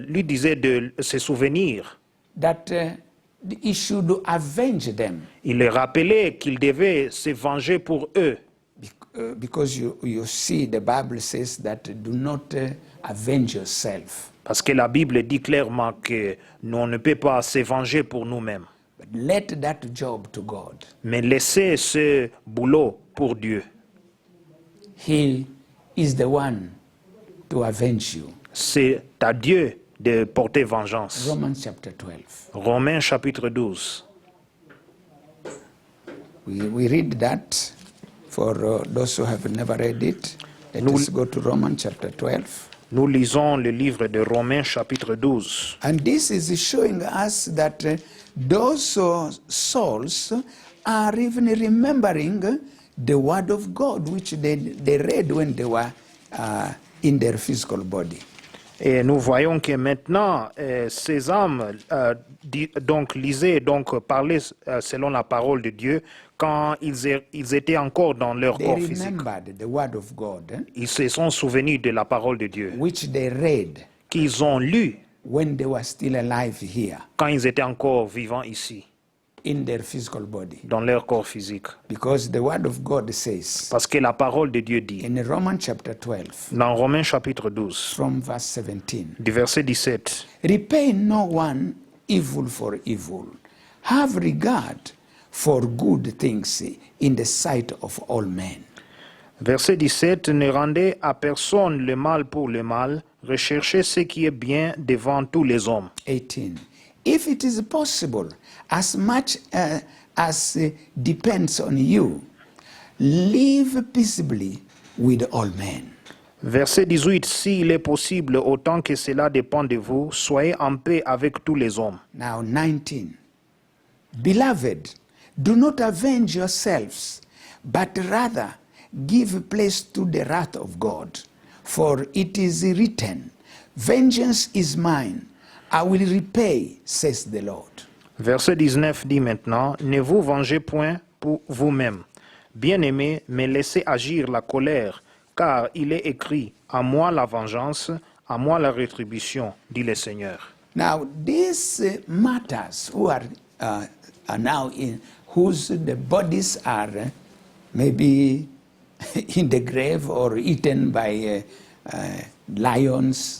lui disaient de se souvenir. that he should avenge them, Il les rappelait qu'il devait se venger pour eux. because you see the Bible says that do not avenge yourself, Parce que la Bible dit clairement que nous, on ne peut pas se venger pour nous-mêmes. but let that job to God. Mais laissez ce boulot pour Dieu. He is the one to avenge you. C'est à Dieu de porter vengeance. Romans chapter 12. Romains chapitre 12. We read that for those who have never read it. Let us go to Romans chapter 12. Nous lisons le livre de Romains chapitre 12. And this is showing us that those souls are even remembering the word of God which they read when they were in their physical body. Et nous voyons que maintenant, ces âmes parlaient selon la parole de Dieu quand ils étaient encore dans leur They corps physique. remembered the word of God Ils se sont souvenus de la parole de Dieu which they read qu'ils ont lu when they were still alive here quand ils étaient encore vivants ici, in their physical body. dans leur corps physique. Because the word of God says Parce que la parole de Dieu dit, in Romans chapter 12 dans Romains chapitre 12, from verse 17, du verset 17, repay no one evil for evil. Have regard for good things in the sight of all men. verset 17, ne rendez à personne le mal pour le mal, recherchez ce qui est bien devant tous les hommes. 18. If it is possible, as much as depends on you, live peaceably with all men. Verset 18, s'il est possible, autant que cela dépend de vous, soyez en paix avec tous les hommes. Now 19. Beloved, do not avenge yourselves, but rather give place to the wrath of God. For it is written, vengeance is mine, I will repay, says the Lord. Verset 19 dit maintenant, ne vous vengez point pour vous-même. Bien-aimés, mais laissez agir la colère, car il est écrit, à moi la vengeance, à moi la rétribution, dit le Seigneur. Now, these martyrs who are now in, whose the bodies are maybe in the grave or eaten by lions,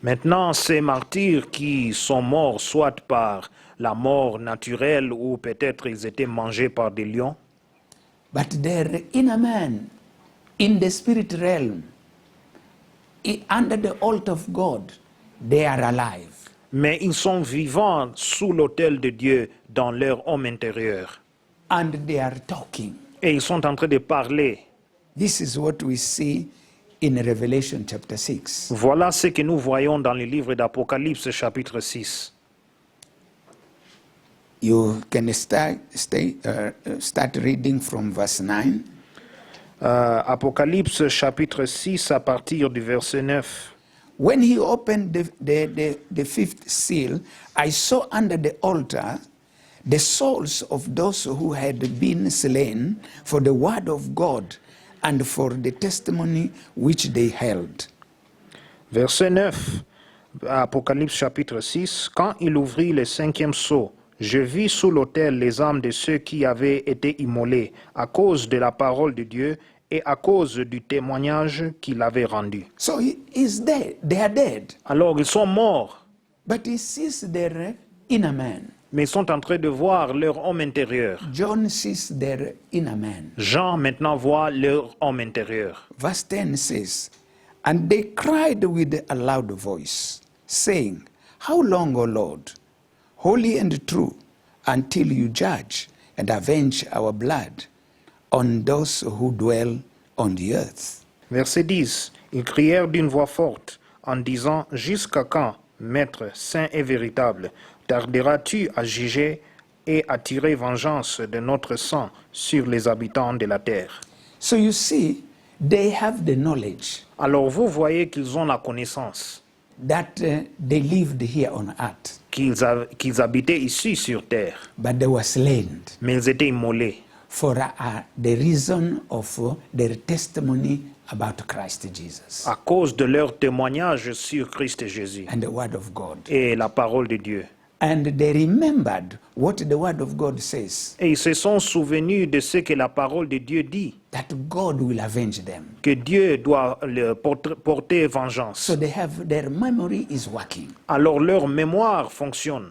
Maintenant, ces martyrs qui sont morts soit par la mort naturelle ou peut-être ils étaient mangés par des lions, but their inner man in the spirit realm, under the altar of God, they are alive. mais ils sont vivants sous l'autel de Dieu dans leur homme intérieur. And they are talking. Et ils sont en train de parler. This is what we see in Revelation chapter 6. Voilà ce que nous voyons dans le livre d'Apocalypse chapitre 6. You can start reading from verse 9. Apocalypse chapitre 6 à partir du verset 9. When he opened the fifth seal, I saw under the altar the souls of those who had been slain for the word of God and for the testimony which they held. Verset 9, Apocalypse chapitre 6. Quand il ouvrit le cinquième sceau, je vis sous l'autel les âmes de ceux qui avaient été immolés à cause de la parole de Dieu et à cause du témoignage qu'il avait rendu. So he is dead. They are dead. Alors ils sont morts, But he sees their inner man. mais ils sont en train de voir leur homme intérieur. John sees their inner man. Jean maintenant voit leur homme intérieur. Verse 10 says, and they cried with a loud voice, saying, how long, O Lord, holy and true, until you judge and avenge our blood on those who dwell on the earth? Verset 10. Ils crièrent d'une voix forte en disant, jusqu'à quand, Maître saint et véritable, tarderas-tu à juger et à tirer vengeance de notre sang sur les habitants de la terre? So you see, they have the knowledge Alors vous voyez qu'ils ont la connaissance, that they lived here on earth, qu'ils habitaient ici sur terre, but they were slain mais ils étaient immolés for the reason of their testimony about Christ Jesus à cause de leur témoignage sur Christ Jésus and the word of God. et la parole de Dieu. And they remembered what the word of God says, Et ils se sont souvenus de ce que la parole de Dieu dit, that God will avenge them. que Dieu doit leur porter vengeance. So they have, their memory is working. Alors leur mémoire fonctionne.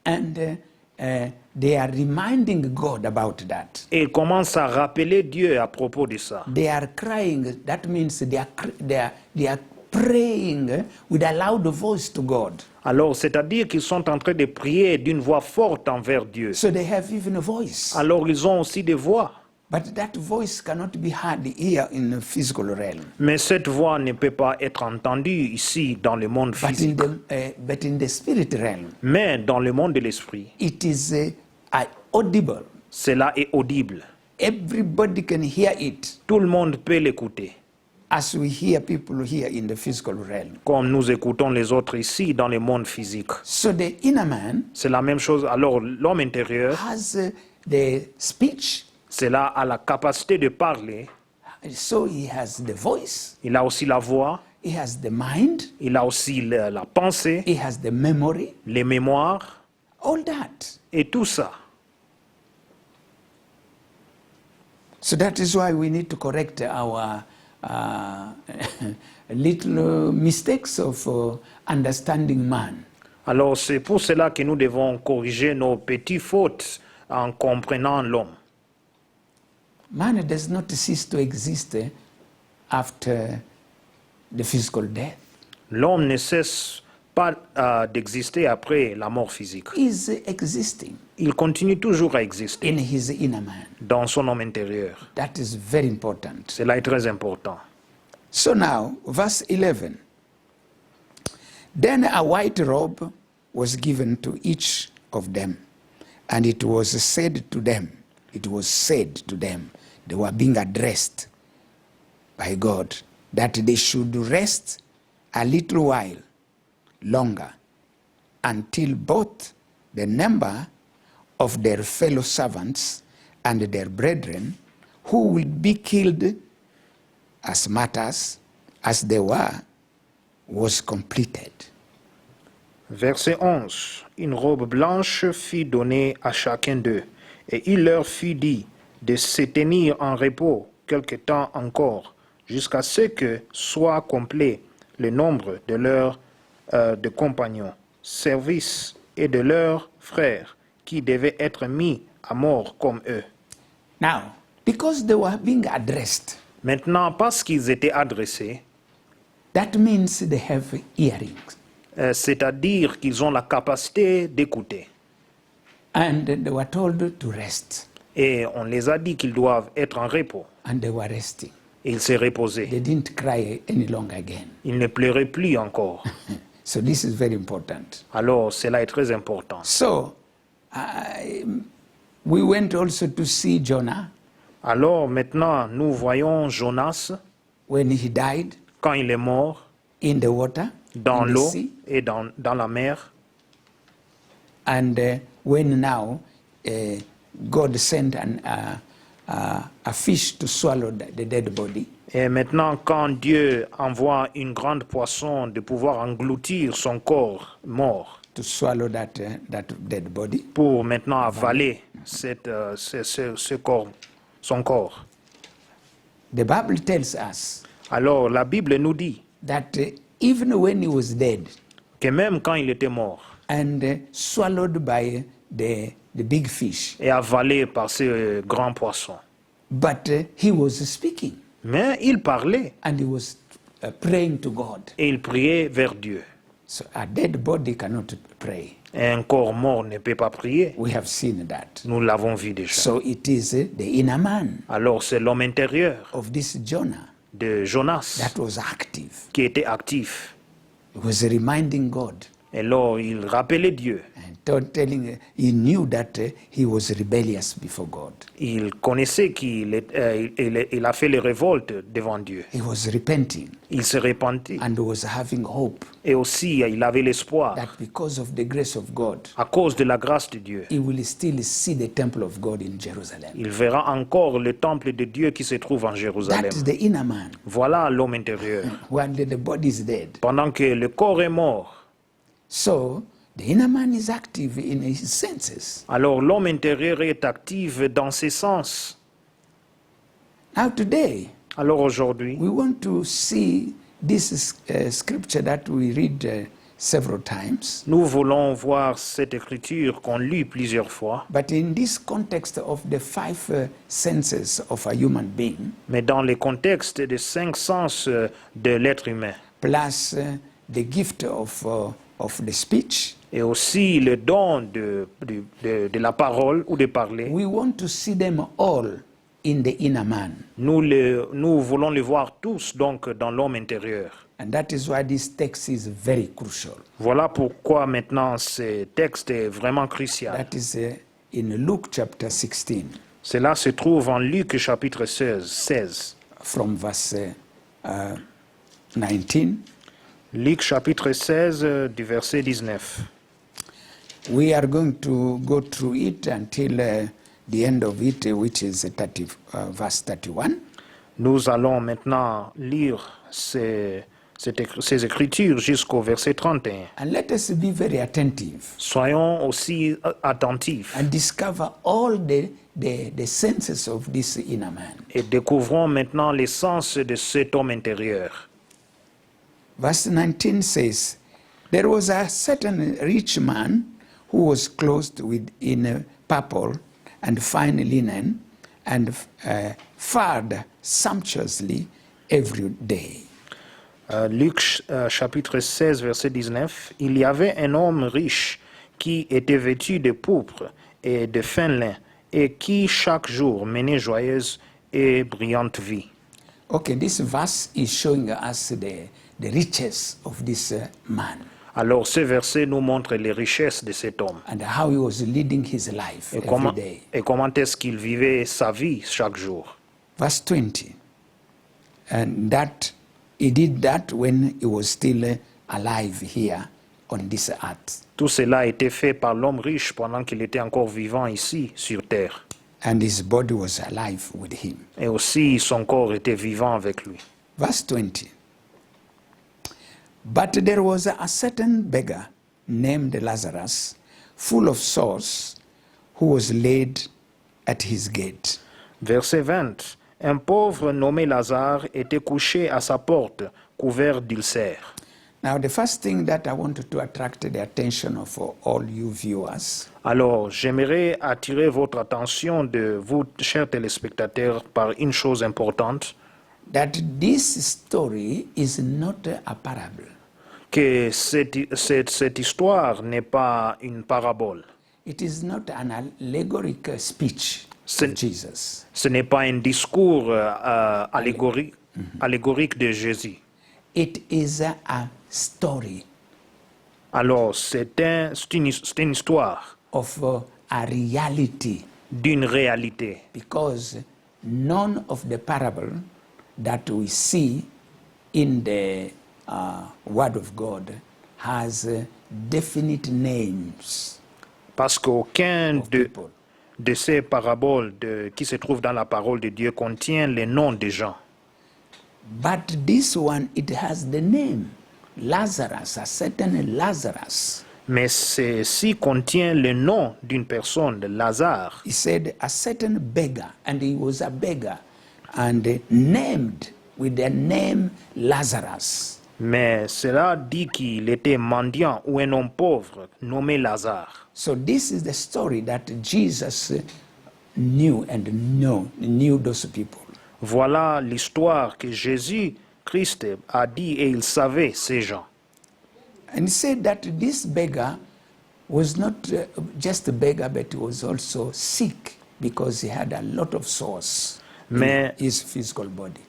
And they are reminding God about that. Et ils commencent à rappeler Dieu à propos de ça. They are crying. That means they are praying with a loud voice to God. Alors, c'est-à-dire qu'ils sont en train de prier d'une voix forte envers Dieu. So they have even a voice. Alors, ils ont aussi des voix. But that voice cannot be heard here in the physical realm. Mais cette voix ne peut pas être entendue ici dans le monde physique. But in the spirit realm, Mais dans le monde de l'esprit, it is audible. cela est audible. Everybody can hear it, Tout le monde peut l'écouter. as we hear people here in the physical realm. Comme nous écoutons les autres ici dans le monde physique. So the inner man C'est la même chose. Alors, l'homme intérieur, has the speech, cela a la capacité de parler. so he has the voice, Il a aussi la voix. he has the mind, Il a aussi la pensée, he has the memory, les mémoires all that. et tout ça. So that is why we need to correct our little mistakes of understanding man. Alors, c'est pour cela que nous devons corriger nos petites fautes en comprenant l'homme. Man does not cease to exist after the physical death. L'homme ne cesse pas d'exister après la mort physique. He is existing Il continue toujours à exister in his inner man. dans son homme intérieur. That is very important. Cela est très important. So now, verse 11. Then a white robe was given to each of them, and it was said to them, they were being addressed by God, that they should rest a little while longer until both the number of their fellow servants and their brethren who will be killed as martyrs as they were was completed. Verset 11. Une robe blanche fut donnée à chacun d'eux, et il leur fut dit de se tenir en repos quelque temps encore, jusqu'à ce que soit complet le nombre de leurs de compagnons, services et de leurs frères, qui devaient être mis à mort comme eux. Now, because they were being addressed, Maintenant, parce qu'ils étaient adressés, that means they have earrings. c'est-à-dire qu'ils ont la capacité d'écouter. And they were told to rest. Et on les a dit qu'ils doivent être en repos. And they were resting. Et ils se reposaient. They didn't cry any longer again. Ils ne pleuraient plus encore. So this is very important. Alors, cela est très important. So, we went also to see Jonah Alors, maintenant, nous voyons Jonas, when he died quand il est mort, in the water, dans in the l'eau sea, et dans la mer. and when now God sent a fish to swallow the dead body. Et maintenant, quand Dieu envoie une grande poisson de pouvoir engloutir son corps mort, To swallow that dead body. pour maintenant avaler ce corps, son corps. The Bible tells us Alors, la Bible nous dit that even when he was dead que même quand il était mort and swallowed by the big fish, et avalé par ce grand poisson, but he was speaking mais il parlait and he was praying to God. et il priait vers Dieu. So a dead body cannot pray. Et un corps mort ne peut pas prier. We have seen that. Nous l'avons vu déjà. So it is the inner man Alors c'est l'homme intérieur of this Jonah de Jonas that was active. qui était actif. He was reminding God Et alors il rappelait Dieu. and telling, he knew that he was rebellious before God. Il connaissait qu'il il a fait les révoltes devant Dieu. He was repenting Il se repentit. and was having hope Et aussi il avait l'espoir, that because of the grace of God, à cause de la grâce de Dieu, he will still see the temple of God in Jerusalem. il verra encore le temple de Dieu qui se trouve en That Jérusalem. is the inner man. Voilà l'homme intérieur. When the body is dead. Pendant que le corps est mort, So the inner man is active in his senses. alors l'homme intérieur est actif dans ses sens. Now today, Alors aujourd'hui, we want to see this scripture that we read several times. Nous voulons voir cette écriture qu'on lit plusieurs fois, But in this context of the five senses of a human being, mais dans le contexte des 5 sens de l'être humain, plus the gift of the speech, et aussi le don de la parole ou de parler, we want to see them all in the inner man. nous voulons les voir tous donc dans l'homme intérieur. And that is why this text is very crucial. Voilà pourquoi maintenant ce texte est vraiment crucial. That is in Luke chapter 16, Cela se trouve en Luc chapitre 16. from verse 19. Luc chapitre 16 du verset 19. We are going to go through it until the end of it, which is verse 31. Nous allons maintenant lire ces écritures jusqu'au verset 31. And let us be very attentive Soyons aussi attentifs and discover all the senses of this inner man. et découvrons maintenant l'essence de cet homme intérieur. Verse 19 says, "There was a certain rich man who was clothed in purple and fine linen and fared sumptuously every day." Luc chapitre 16 verset 19. Il y avait un homme riche qui était vêtu de pourpre et de fin lin et qui chaque jour menait joyeuse et brillante vie. Okay, this verse is showing us the riches of this man Alors ce verset nous montre les richesses de cet homme and how he was leading his life et every day. comment est-ce qu'il vivait sa vie chaque jour. Verse 20, and that he did that when he was still alive here on this earth. Tout cela a été fait par l'homme riche pendant qu'il était encore vivant ici sur terre. And his body was alive with him. Et aussi son corps était vivant avec lui. Verse 20. But there was a certain beggar named Lazarus, full of sores, who was laid at his gate. Verset 20. Un pauvre nommé Lazare était couché à sa porte, couvert d'ulcères. Now, the first thing that I wanted to attract the attention of all you viewers Alors, j'aimerais attirer votre attention de vous, chers téléspectateurs, par une chose importante, that this story is not a parable. que cette histoire n'est pas une parabole. It is not an allegoric speech C'est- of Jesus. Ce n'est pas un discours allégorique de Jésus. It is a story Alors, c'est une histoire of a reality, d'une réalité. because none of the parable that we see in the Word of God has definite names Parce qu'aucun of people. de ces paraboles qui se trouvent dans la parole de Dieu contient les noms des gens. But this one, it has the name Lazarus, a certain Lazarus. Mais ceci contient le nom d'une personne, de Lazare. He said a certain beggar, and he was a beggar, and named with the name Lazarus. Mais cela dit qu'il était mendiant ou un homme pauvre nommé Lazare. So this is the story that Jesus knew and knew those people. Voilà l'histoire que Jésus-Christ a dit et il savait ces gens. And he said that this beggar was not just a beggar, but he was also sick because he had a lot of sores Mais- in his physical body.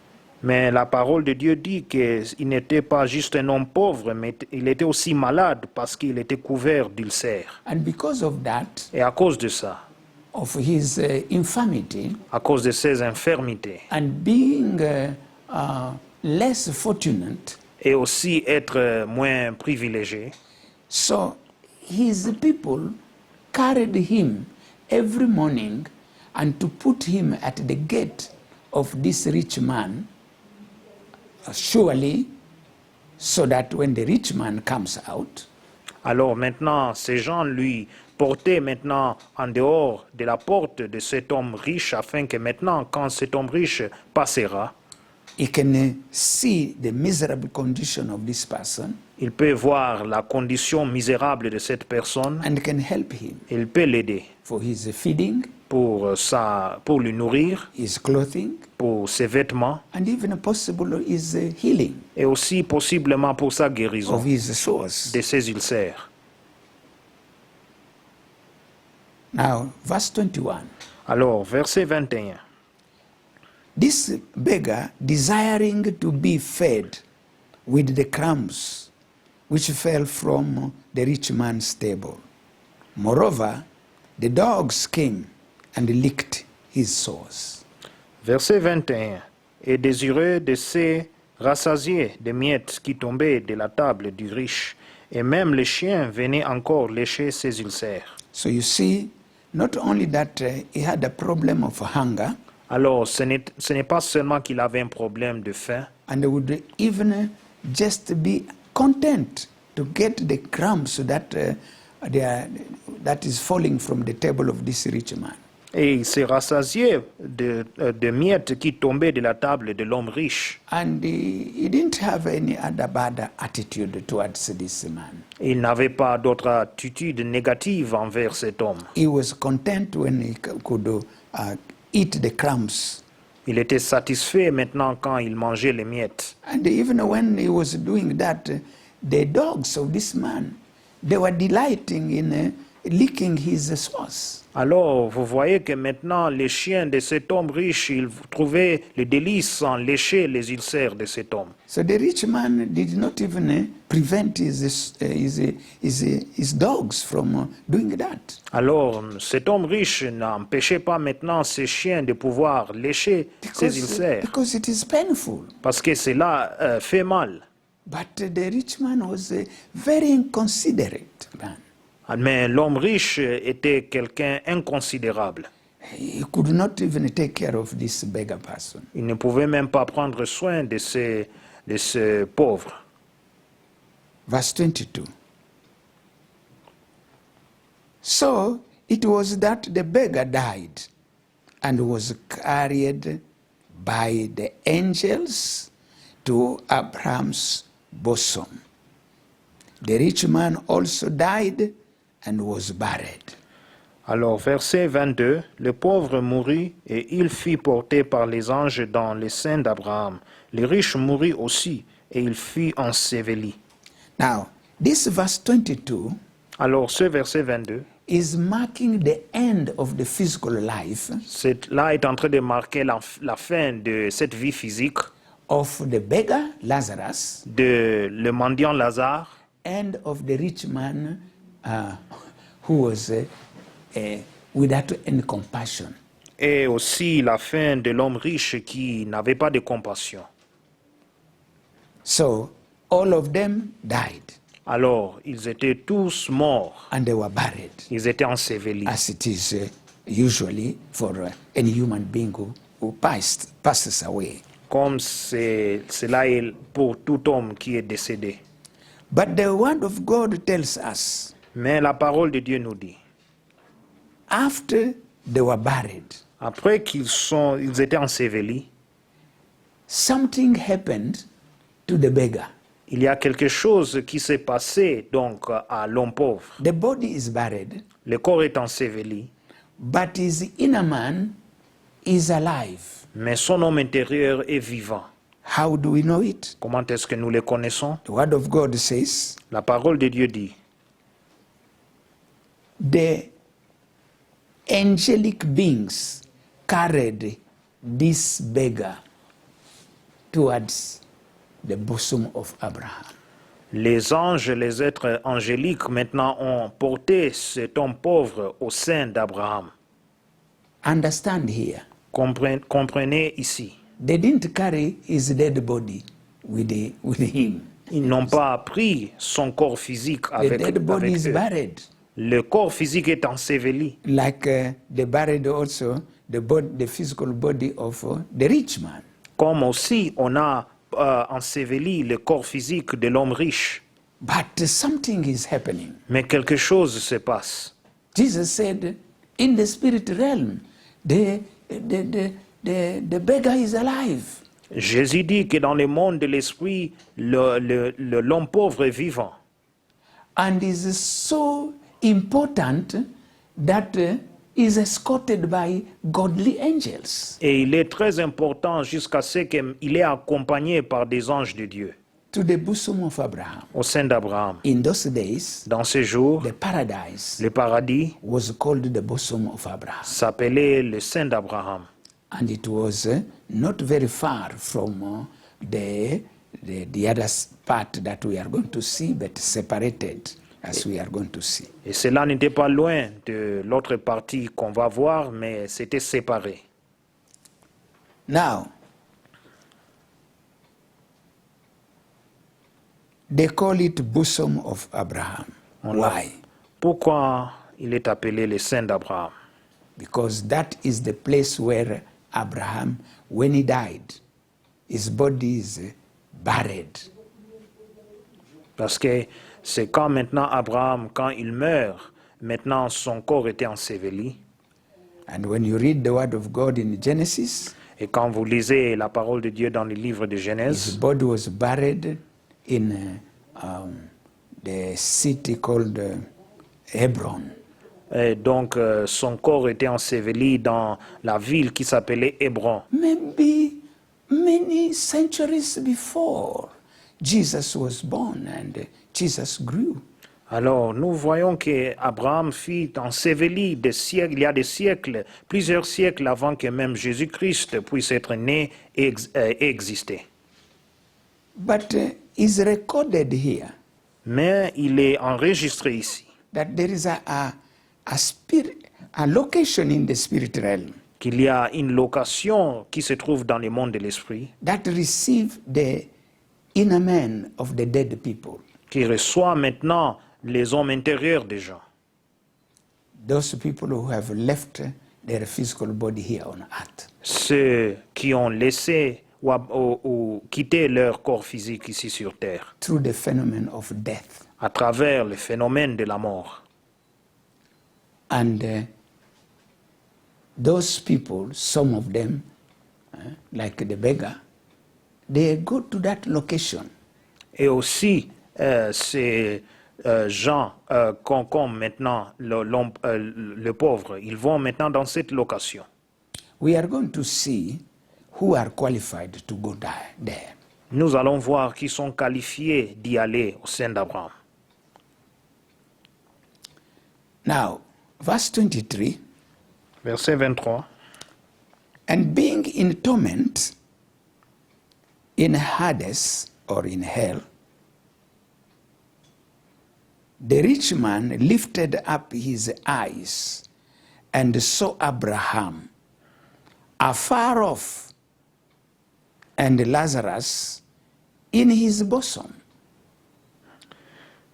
Mais la parole de Dieu dit qu'il n'était pas juste un homme pauvre, mais il était aussi malade parce qu'il était couvert d'ulcères. And because of that, Et à cause de ça, of his infirmity, à cause de ses infirmités, and being less fortunate, et aussi être moins privilégié, so his people carried him every morning and to put him at the gate of this rich man, surely, so that when the rich man comes out, alors maintenant, ces gens lui portaient maintenant en dehors de la porte de cet homme riche, afin que maintenant, quand cet homme riche passera, he can see the miserable condition of this person il peut voir la condition misérable de cette personne, and can help him il peut l'aider for his feeding, pour le nourrir, his clothing, pour ses vêtements, and even possible his healing et aussi possiblement pour sa guérison of his sores. de ses ulcères. Now, verse 21. Alors, verset 21. This beggar, desiring to be fed with the crumbs which fell from the rich man's table. Moreover, the dogs came and licked his sores. Verset 21. Et désireux de se rassasier des miettes qui tombaient de la table du riche, et même les chiens venaient encore lécher ses ulcères. So you see, not only that he had a problem of hunger, Alors, ce n'est pas seulement qu'il avait un problème de faim, and he would even just be content to get the crumbs that is falling from the table of this rich man. et il s'est rassasié de miettes qui tombaient de la table de l'homme riche. And he didn't have any other bad attitude towards this man. Il n'avait pas d'autre attitude négative envers cet homme. He was content when he could eat the crumbs. Il était satisfait maintenant quand il mangeait les miettes. And even when he was doing that, the dogs of this man, they were delighting in licking his sores. Alors, vous voyez que maintenant, les chiens de cet homme riche, ils trouvaient le délice en lécher les ulcères de cet homme. So the rich man did not even prevent his dogs from doing that. Alors, cet homme riche n'empêchait pas maintenant ses chiens de pouvoir lécher ses ulcères, Because it is painful. parce que cela fait mal. But the rich man was a very inconsiderate man. Mais l'homme riche était quelqu'un inconsidérable. He could not even take care of this beggar person. Il ne pouvait même pas prendre soin de ce pauvre. Verse 22. So it was that the beggar died and was carried by the angels to Abraham's bosom. The rich man also died and was buried. Alors, verset 22, le pauvre mourut et il fut porté par les anges dans les seins d'Abraham. Le riche mourut aussi et il fut enseveli. Now, this verse 22 Alors, ce verset 22, is marking the end of the physical life là est en train de marquer la fin de cette vie physique of the beggar, Lazarus, de le mendiant Lazare and of the rich man who was without any compassion. et aussi la fin de l'homme riche qui n'avait pas de compassion. So all of them died Alors, ils étaient tous morts, and they were buried, ils étaient ensevelis, as it is usually for any human being who passes away. comme cela est pour tout homme qui est décédé. But the word of God tells us, Mais la parole de Dieu nous dit, after they were buried, après ils étaient ensevelis, something happened to the beggar. il y a quelque chose qui s'est passé donc à l'homme pauvre. The body is buried, Le corps est enseveli, but his inner man is alive. mais son homme intérieur est vivant. How do we know it? Comment est-ce que nous le connaissons? The word of God says, La parole de Dieu dit, the angelic beings carried this beggar towards the bosom of Abraham. les anges, les êtres angéliques maintenant ont porté cet homme pauvre au sein d'Abraham. Understand here, Comprenez ici, they didn't carry his dead body with him. ils n'ont pas pris son corps physique The avec, dead body avec is eux. buried, Le corps physique est enseveli, like they buried also the physical body of the rich man. comme aussi on a enseveli le corps physique de l'homme riche. But something is happening. Mais quelque chose se passe. Jesus said, in the spirit realm, the beggar is alive. Jésus dit que dans le monde de l'esprit, l'homme pauvre est vivant. and is so important that is escorted by godly angels Et il est très important jusqu'à ce qu'il est accompagné par des anges de Dieu to the bosom of Abraham. au sein d'Abraham. In those days, Dans ces jours, the paradise le paradis was called the bosom of Abraham. s'appelait le sein d'Abraham. And it was not very far from the other part that we are going to see, but separated as we are going to see. Et cela n'était pas loin de l'autre partie qu'on va voir, mais c'était séparé. Now, they call it bosom of Abraham. Why? Pourquoi il est appelé le sein d'Abraham? Because that is the place where Abraham, when he died, his body is buried. Parce que c'est quand maintenant Abraham, quand il meurt, maintenant son corps était enseveli. And when you read the word of God in Genesis, Et quand vous lisez la parole de Dieu dans le livre de his Genèse, body was buried in the city called Hebron. et donc son corps était enseveli dans la ville qui s'appelait Hébron. Maybe many centuries before Jesus was born and Jesus grew. Alors nous voyons qu'Abraham fut enseveli des siècles, il y a des siècles, plusieurs siècles avant que même Jésus-Christ puisse être né et exister. But is recorded here Mais il est enregistré ici that there is a location in the spirit realm qu'il y a une location qui se trouve dans le monde de l'esprit, that receive the inner man of the dead people. qui reçoit maintenant les hommes intérieurs des gens. Those people who have left their physical body here on earth. Ceux qui ont laissé ou quitté leur corps physique ici sur terre, Through the phenomenon of death. à travers le phénomène de la mort. And those people, some of them, like the beggar, they go to that location. Et aussi, ces gens comme maintenant le pauvre, ils vont maintenant dans cette location. We are going to see who are qualified to go there. Nous allons voir qui sont qualifiés d'y aller au sein d'Abraham. Now, verse 23, Verset 23. and being in torment in Hades or in hell, the rich man lifted up his eyes and saw Abraham afar off and Lazarus in his bosom.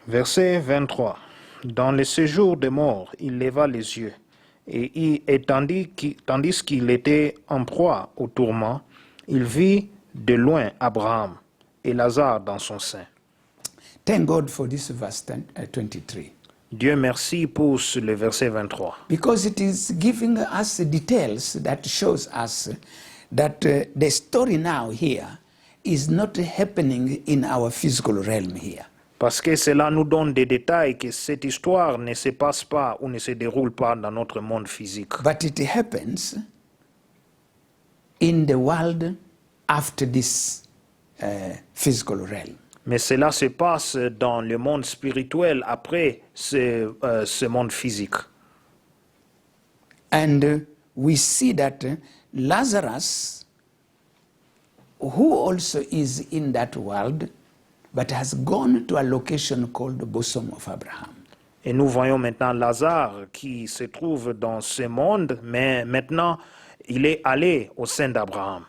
Verset 23. Dans le séjour des morts, il leva les yeux, et tandis qu'il était en proie au tourment, il vit de loin Abraham et Lazare dans son sein. Thank God for this verse 23. Dieu merci pour le verset 23. Because it is giving us details that shows us that the story now here is not happening in our physical realm here. Parce que cela nous donne des détails que cette histoire ne se passe pas ou ne se déroule pas dans notre monde physique. But it happens in the world after this physical realm. Mais cela se passe dans le monde spirituel après ce monde physique. And we see that Lazarus, who also is in that world, but has gone to a location called the bosom of Abraham. Et nous voyons maintenant Lazare qui se trouve dans ce monde, mais maintenant il est allé au sein d'Abraham,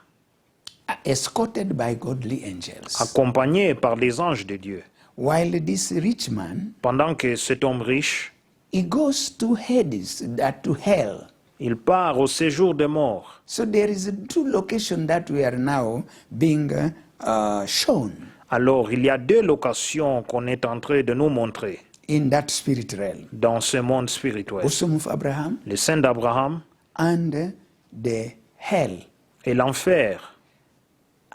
Escorted by godly angels. accompagné par les anges de Dieu. While this rich man, Pendant que cet homme riche, he goes to Hades, to hell. il part au séjour des morts. So there is two locations that we are now being shown Alors il y a deux locations qu'on est en train de nous montrer in that spirit realm. dans ce monde spirituel. Bosom of Abraham Le sein d'Abraham and the hell. et l'enfer.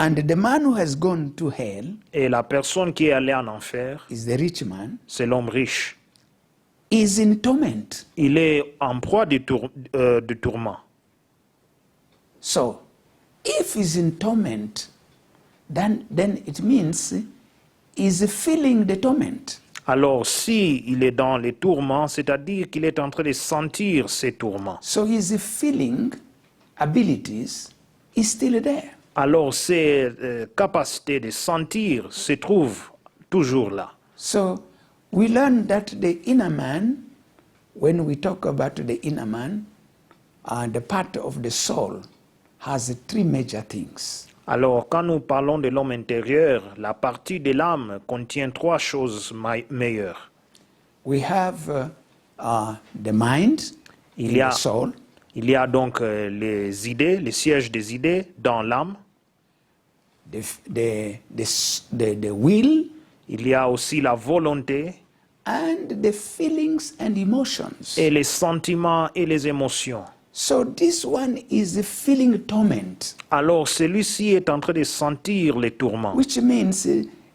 And the man who has gone to hell Et la personne qui est allée en enfer, is the rich man, c'est l'homme riche. is in torment. Il est en proie de tourment. So, if he's in torment, then it means he's feeling the torment. Alors, si il est dans les tourments, c'est-à-dire qu'il est en train de sentir ces tourments. So his feeling abilities is still there. Alors, ces capacités de sentir se trouvent toujours là. So we learn that the inner man, when we talk about the inner man, the part of the soul has three major things. Alors, quand nous parlons de l'homme intérieur, la partie de l'âme contient trois choses meilleures. We have the mind Il in y a, the soul. il y a donc les idées, les sièges des idées dans l'âme. The will, Il y a aussi la volonté and the feelings and emotions. et les sentiments et les émotions. So this one is feeling torment, Alors, celui-ci est en train de sentir les tourments. which means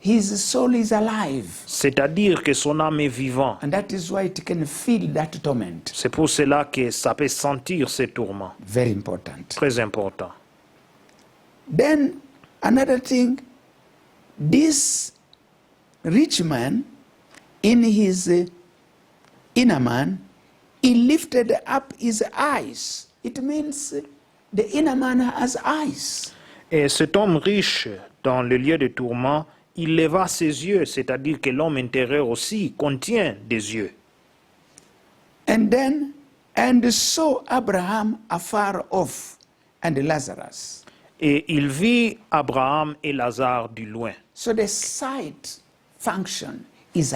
his soul is alive. C'est-à-dire que son âme est vivante. And that is why it can feel that torment. C'est pour cela que ça peut sentir ces tourments. Very important. Très important. Then another thing, this rich man, in his inner man, he lifted up his eyes. It means the inner man has eyes. Et cet homme riche, dans le lieu de tourment, il leva ses yeux, c'est-à-dire que l'homme intérieur aussi contient des yeux. And saw Abraham afar off and Lazarus. Et il vit Abraham et Lazare du loin. So the sight function is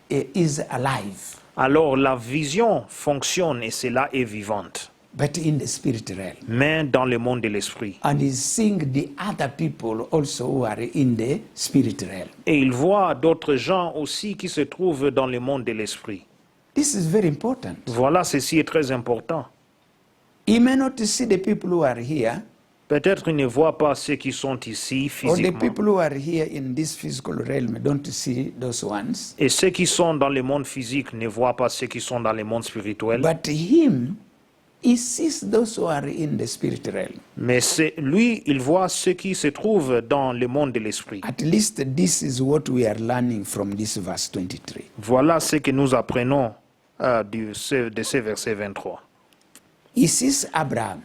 is alive, Alors la vision fonctionne et cela est vivante, but in the spirit realm. mais dans le monde de l'esprit. And he's seeing the other people also who are in the spirit realm. Et il voit d'autres gens aussi qui se trouvent dans le monde de l'esprit. This is very important. Voilà, ceci est très important. He may not see the people who are here, Peut-être il ne voit pas ceux qui sont ici or the physiquement. people who are here in this physical realm don't see those ones. Et ceux qui sont dans le monde physique ne voient pas ceux qui sont dans le monde spirituel. But him, he sees those who are in the spirit realm. Mais lui, il voit ceux qui se trouvent dans le monde de l'esprit. At least this is what we are learning from this verse 23. Voilà ce que nous apprenons de ce verset 23. He sees Abraham.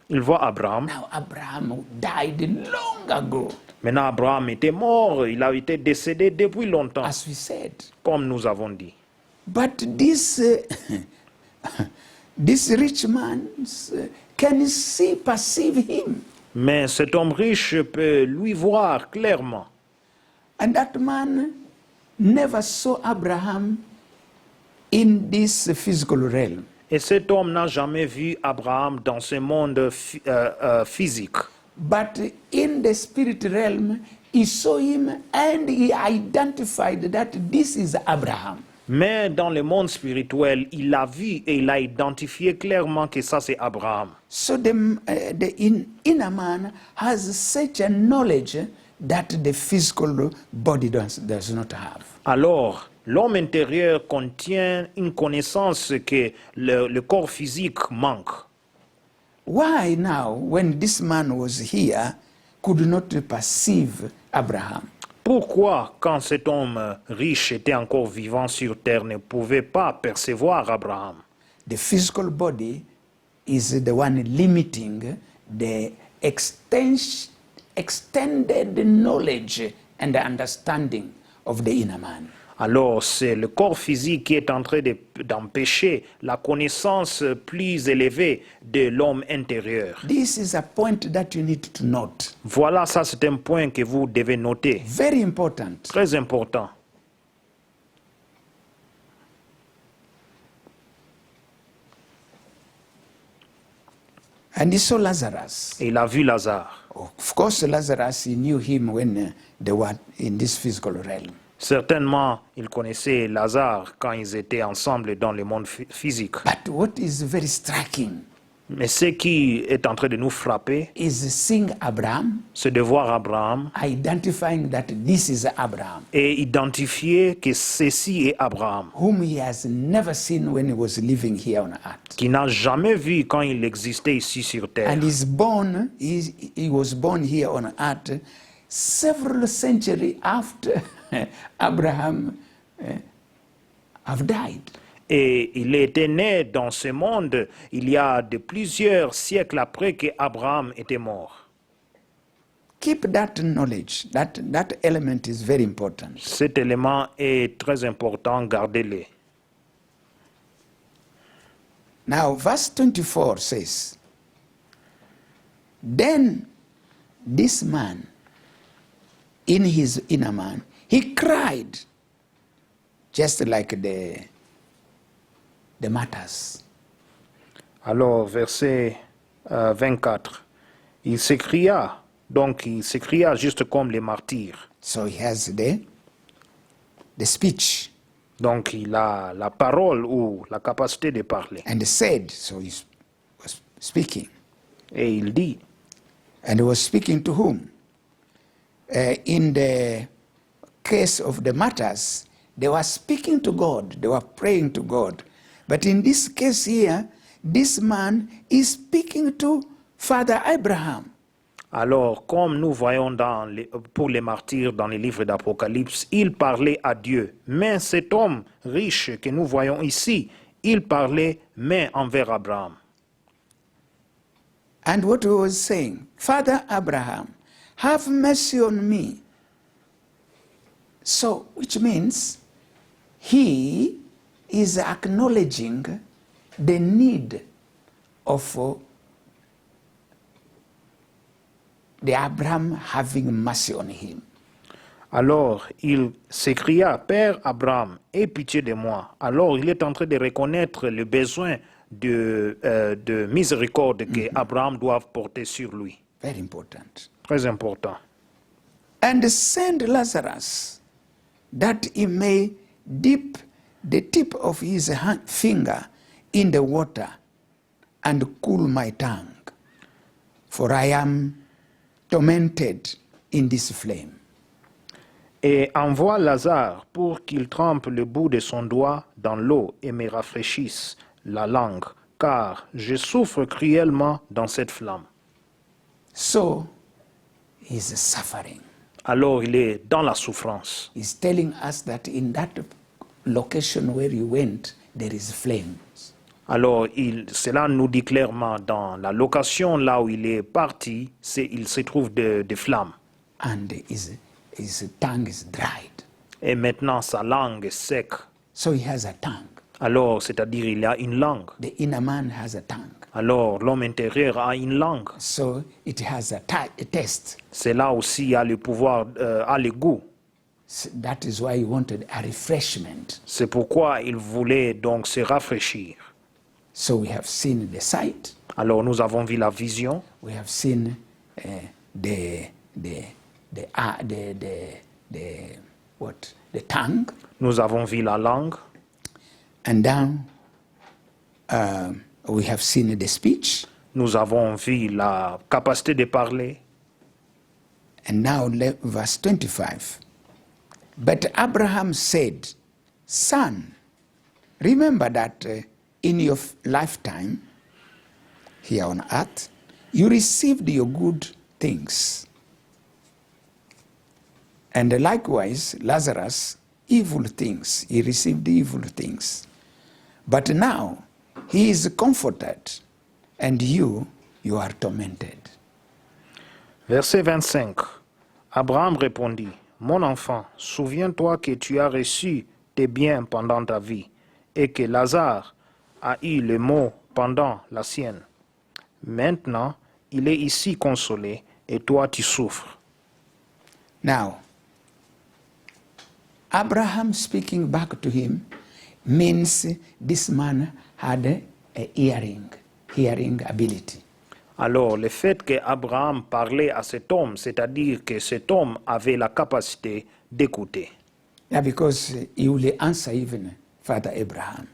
Il voit Abraham. Now Abraham died long ago, Maintenant, Abraham était mort. Il a été décédé depuis longtemps, as we said. comme nous avons dit. But this this rich man can perceive him. Mais cet homme riche peut lui voir clairement. And that man never saw Abraham in this physical realm. Et cet homme n'a jamais vu Abraham dans ce monde physique. But in the spirit realm, he saw him and he identified that this is Abraham. Mais dans le monde spirituel, il l'a vu et il a identifié clairement que ça c'est Abraham. So the inner man has such a knowledge that the physical body does not have. Alors, l'homme intérieur contient une connaissance que le corps physique manque. Why now, when this man was here, could not perceive Abraham? Pourquoi, quand cet homme riche était encore vivant sur terre, ne pouvait pas percevoir Abraham? The physical body is the one limiting the extended knowledge and understanding of the inner man. Alors, c'est le corps physique qui est en train d'empêcher la connaissance plus élevée de l'homme intérieur. This is a point that you need to note. Voilà, ça c'est un point que vous devez noter. Very important. Très important. And he saw Lazarus. Et il a vu Lazare. Of course, Lazarus, he knew him when they were in this physical realm. Certainement, il connaissait Lazare quand ils étaient ensemble dans le monde physique. But what is very striking, Mais ce qui est en train de nous frapper, is seeing Abraham, c'est de voir Abraham identifying that this is Abraham, et identifier que ceci est Abraham, whom he has never seen when he was living here on earth. qui n'a jamais vu quand il existait ici sur terre. And he was born here on earth several centuries after Abraham have died. Et il était né dans ce monde il y a de plusieurs siècles après que Abraham était mort. Keep that knowledge. That element is very important. Cet élément est très important, gardez-le. Now, verse 24 says, Then this man, in his inner man, he cried, just like the martyrs. Alors, verset 24, il s'écria juste comme les martyrs. So he has the speech. Donc, il a la parole ou la capacité de parler. And said, so he was speaking. Et il dit, And he was speaking to whom? In the case of the martyrs, they were speaking to God, they were praying to God. But in this case here, this man is speaking to Father Abraham. alors, comme nous voyons pour les martyrs dans les livres d'Apocalypse, il parlait à Dieu. Mais cet homme riche que nous voyons ici, il parlait mais envers Abraham. And what he was saying, Father Abraham, have mercy on me. So, which means he is acknowledging the need of the Abraham having mercy on him. Alors, il s'écria, Père Abraham, aie pitié de moi. Alors, il est en train de reconnaître le besoin de miséricorde que Abraham doit porter sur lui. Very important. Très important. And send Lazarus that he may dip the tip of his finger in the water and cool my tongue, for I am tormented in this flame. Et envoie Lazare pour qu'il trempe le bout de son doigt dans l'eau et me rafraîchisse la langue, car je souffre cruellement dans cette flamme. So, he's suffering. Alors il est dans la souffrance. He's telling us that in that location where you went, there is flames. Alors cela nous dit clairement dans la location là où il est parti, il se trouve des flammes. And his tongue is dried. Et maintenant sa langue est sec. So he has a tongue. Alors, c'est-à-dire il a une langue. The inner man has a tongue. Alors, l'homme intérieur a une langue. So it has a taste. Cela aussi a le pouvoir, a le goût. So that is why he wanted a refreshment. C'est pourquoi il voulait donc se rafraîchir. So we have seen the sight. Alors, nous avons vu la vision. We have seen the tongue. Nous avons vu la langue. And now we have seen the speech. Nous avons vu la capacité de parler. And now verse 25. But Abraham said, Son, remember that in your lifetime here on earth, you received your good things. And likewise, Lazarus, evil things. He received evil things. But now, he is comforted, and you are tormented. Verset 25. Abraham répondit, Mon enfant, souviens-toi que tu as reçu tes biens pendant ta vie, et que Lazare a eu le mot pendant la sienne. Maintenant, il est ici consolé, et toi tu souffres. Now, Abraham speaking back to him means this man had a hearing ability. Alors, le fait qu'Abraham parlait à cet homme, c'est-à-dire que cet homme avait la capacité d'écouter. Yeah, because he will answer even Father Abraham.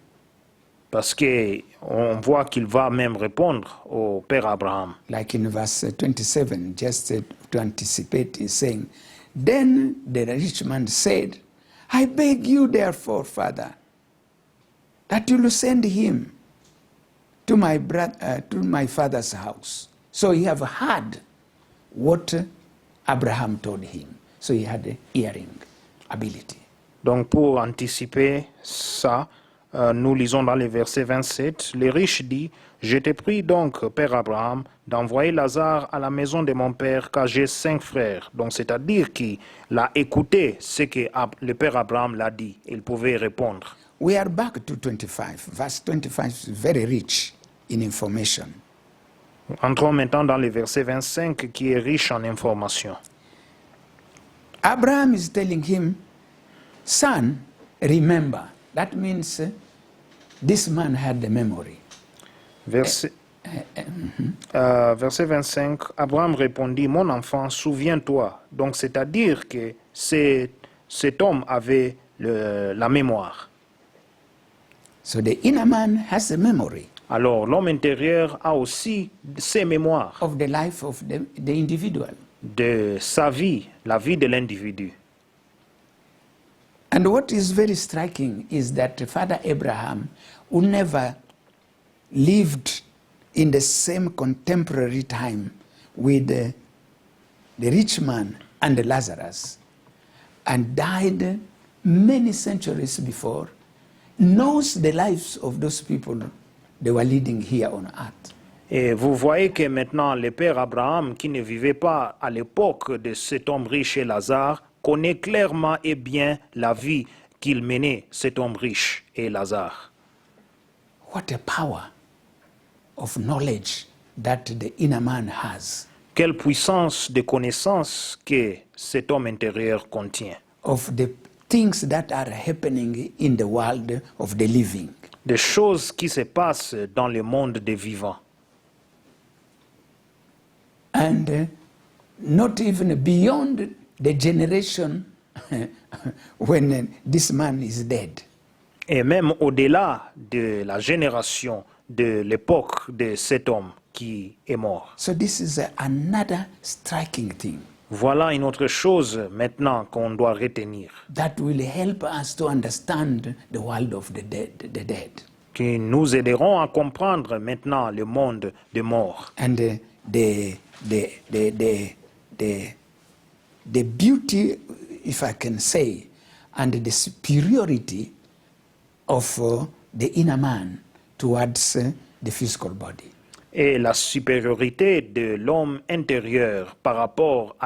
Parce qu'on voit qu'il va même répondre au père Abraham. Like in verse 27, just to anticipate, is saying, Then the rich man said, I beg you, therefore, Father, that you will send him to my father's house. So he have heard what Abraham told him. So he had a hearing ability. Donc pour anticiper ça, nous lisons dans le verset 27, le riche dit, je te prie donc, Père Abraham, d'envoyer Lazare à la maison de mon père, car j'ai 5 frères. Donc c'est-à-dire qu'il a écouté ce que le Père Abraham l'a dit. Il pouvait répondre. We are back to 25. Verse 25 is very rich in information. Entrons maintenant dans le verset 25 qui est riche en informations. Abraham is telling him, son, remember. That means this man had the memory. Verset 25, Abraham répondit, mon enfant, souviens-toi. Donc c'est-à-dire que cet homme avait la mémoire. So the inner man has a memory Alors l'homme intérieur a aussi ses mémoires of the life of the individual. de sa vie, la vie de l'individu. And what is very striking is that Father Abraham, who never lived in the same contemporary time with the rich man and Lazarus, and died many centuries before, knows the lives of those people they were leading here on earth. Et vous voyez que maintenant le père Abraham, qui ne vivait pas à l'époque de cet homme riche et Lazare, connaît clairement et bien la vie qu'il menait, cet homme riche et Lazare. What a power of knowledge that the inner man has. Quelle puissance de connaissance que cet homme intérieur contient. Of the things that are happening in the world of the living. Des choses qui se passent dans le monde des vivants. And not even beyond the generation when this man is dead. Et même au-delà de la génération, de l'époque de cet homme qui est mort. So this is another striking thing. Voilà une autre chose maintenant qu'on doit retenir. That will help us to understand the world of the dead. Qui nous aideront à comprendre maintenant le monde des morts. And the beauty, if I can say, and the superiority of the inner man towards the physical body. Et la supériorité de l'homme intérieur par rapport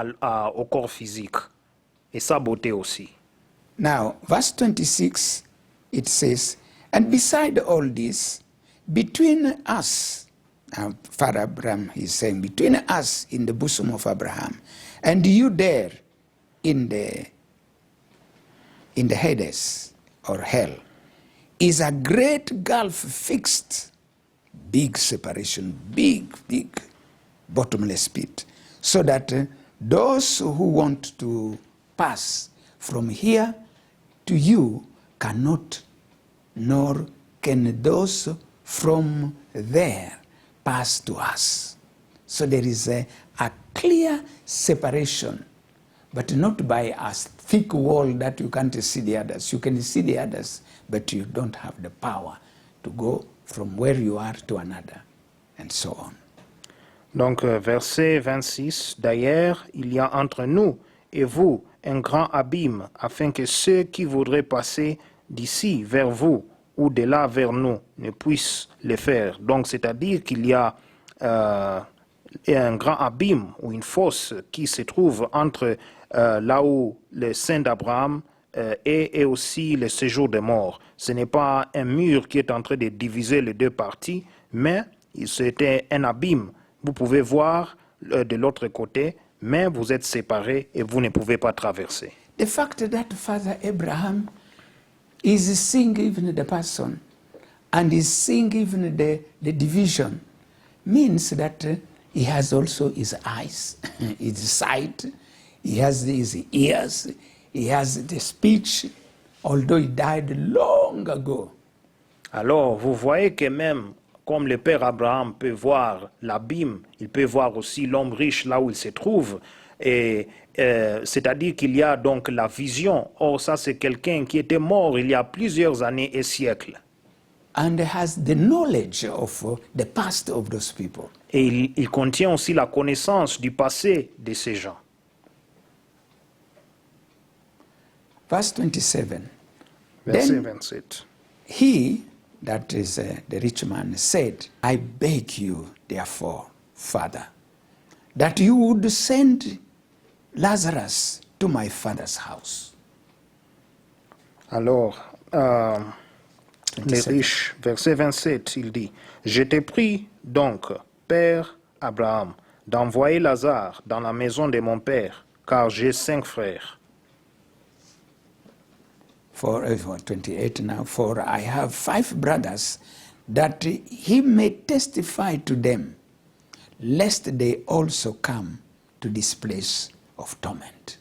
au corps physique. Et sa beauté aussi. Now, verse 26, it says, and beside all this, between us, now Father Abraham is saying, between us in the bosom of Abraham, and you there in the Hades, or hell, is a great gulf fixed, big separation, big bottomless pit, so that those who want to pass from here to you cannot, nor can those from there pass to us. So there is a clear separation, but not by a thick wall that you can't see the others. You can see the others, but you don't have the power to go from where you are to another, and so on. Donc, verset 26, d'ailleurs, il y a entre nous et vous un grand abîme, afin que ceux qui voudraient passer d'ici vers vous ou de là vers nous ne puissent le faire. Donc, c'est-à-dire qu'il y a un grand abîme ou une fosse qui se trouve entre là où le sein d'Abraham et aussi le séjour des morts. Ce n'est pas un mur qui est en train de diviser les deux parties, mais c'était un abîme. Vous pouvez voir de l'autre côté, mais vous êtes séparés et vous ne pouvez pas traverser. The fact that Father Abraham is seeing even the person and is seeing even the division means that he has also his eyes, his sight, he has his ears, he has the speech, although he died long ago. Alors, vous voyez que même comme le père Abraham peut voir l'abîme, il peut voir aussi l'homme riche là où il se trouve. Et c'est-à-dire qu'il y a donc la vision. Or, ça, c'est quelqu'un qui était mort il y a plusieurs années et siècles. and has the knowledge of the past of those people. Et il contient aussi la connaissance du passé de ces gens. Verse 27. Verset Then 27. he, that is the rich man, said, I beg you, therefore, Father, that you would send Lazarus to my father's house. Alors, les 27. riches, verset 27, il dit, je te prie donc, Père Abraham, d'envoyer Lazare dans la maison de mon père, car j'ai 5 frères. For 28 now, for I have 5 brothers, that he may testify to them, lest they also come to this place of torment.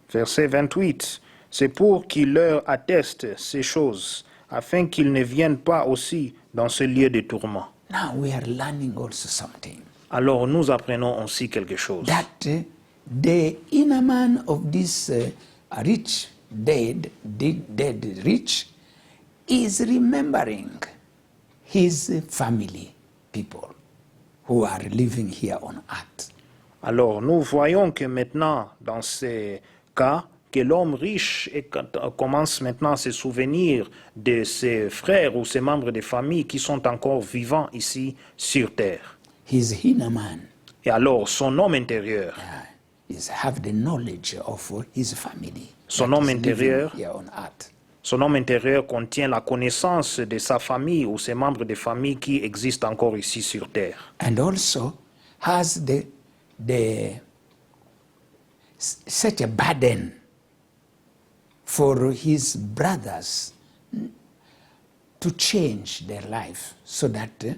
Verset 28, c'est pour qu'il leur atteste ces choses, afin qu'ils ne viennent pas aussi dans ce lieu de tourment. Now we are learning also something. Alors nous apprenons aussi quelque chose. That the inner man of this rich, dead rich, is remembering his family, people who are living here on earth. Alors nous voyons que maintenant, dans ces cas, que l'homme riche commence maintenant à se souvenir de ses frères ou ses membres de famille qui sont encore vivants ici sur terre. His inner man Et alors son homme intérieur, have the knowledge of his family. Son that homme is living intérieur. here on earth. son homme intérieur contient la connaissance de sa famille ou ses membres de famille qui existent encore ici sur terre. And also has such a burden for his brothers to change their life so that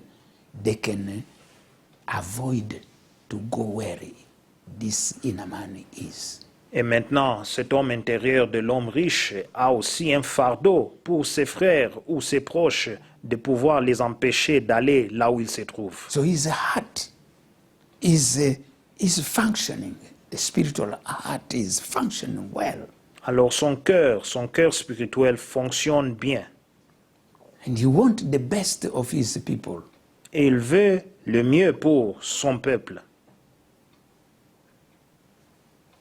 they can avoid to go where this inner man is. Et maintenant, cet homme intérieur de l'homme riche a aussi un fardeau pour ses frères ou ses proches de pouvoir les empêcher d'aller là où ils se trouvent. So his heart is functioning. The spiritual heart is functioning well. Alors son cœur spirituel fonctionne bien. And he wants the best of his people. Et il veut le mieux pour son peuple.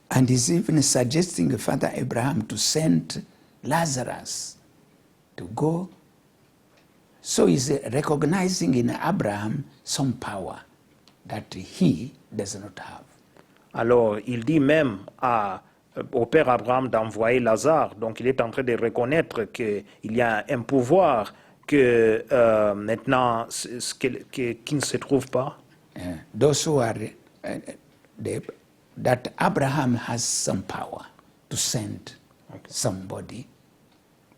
And he's even suggesting Father Abraham to send Lazarus to go. So he's recognizing in Abraham some power that he does not have. Alors il dit même au père Abraham d'envoyer Lazare. Donc il est en train de reconnaître qu'il y a un pouvoir que maintenant qui ne se trouve pas. Those who are that Abraham has some power to send somebody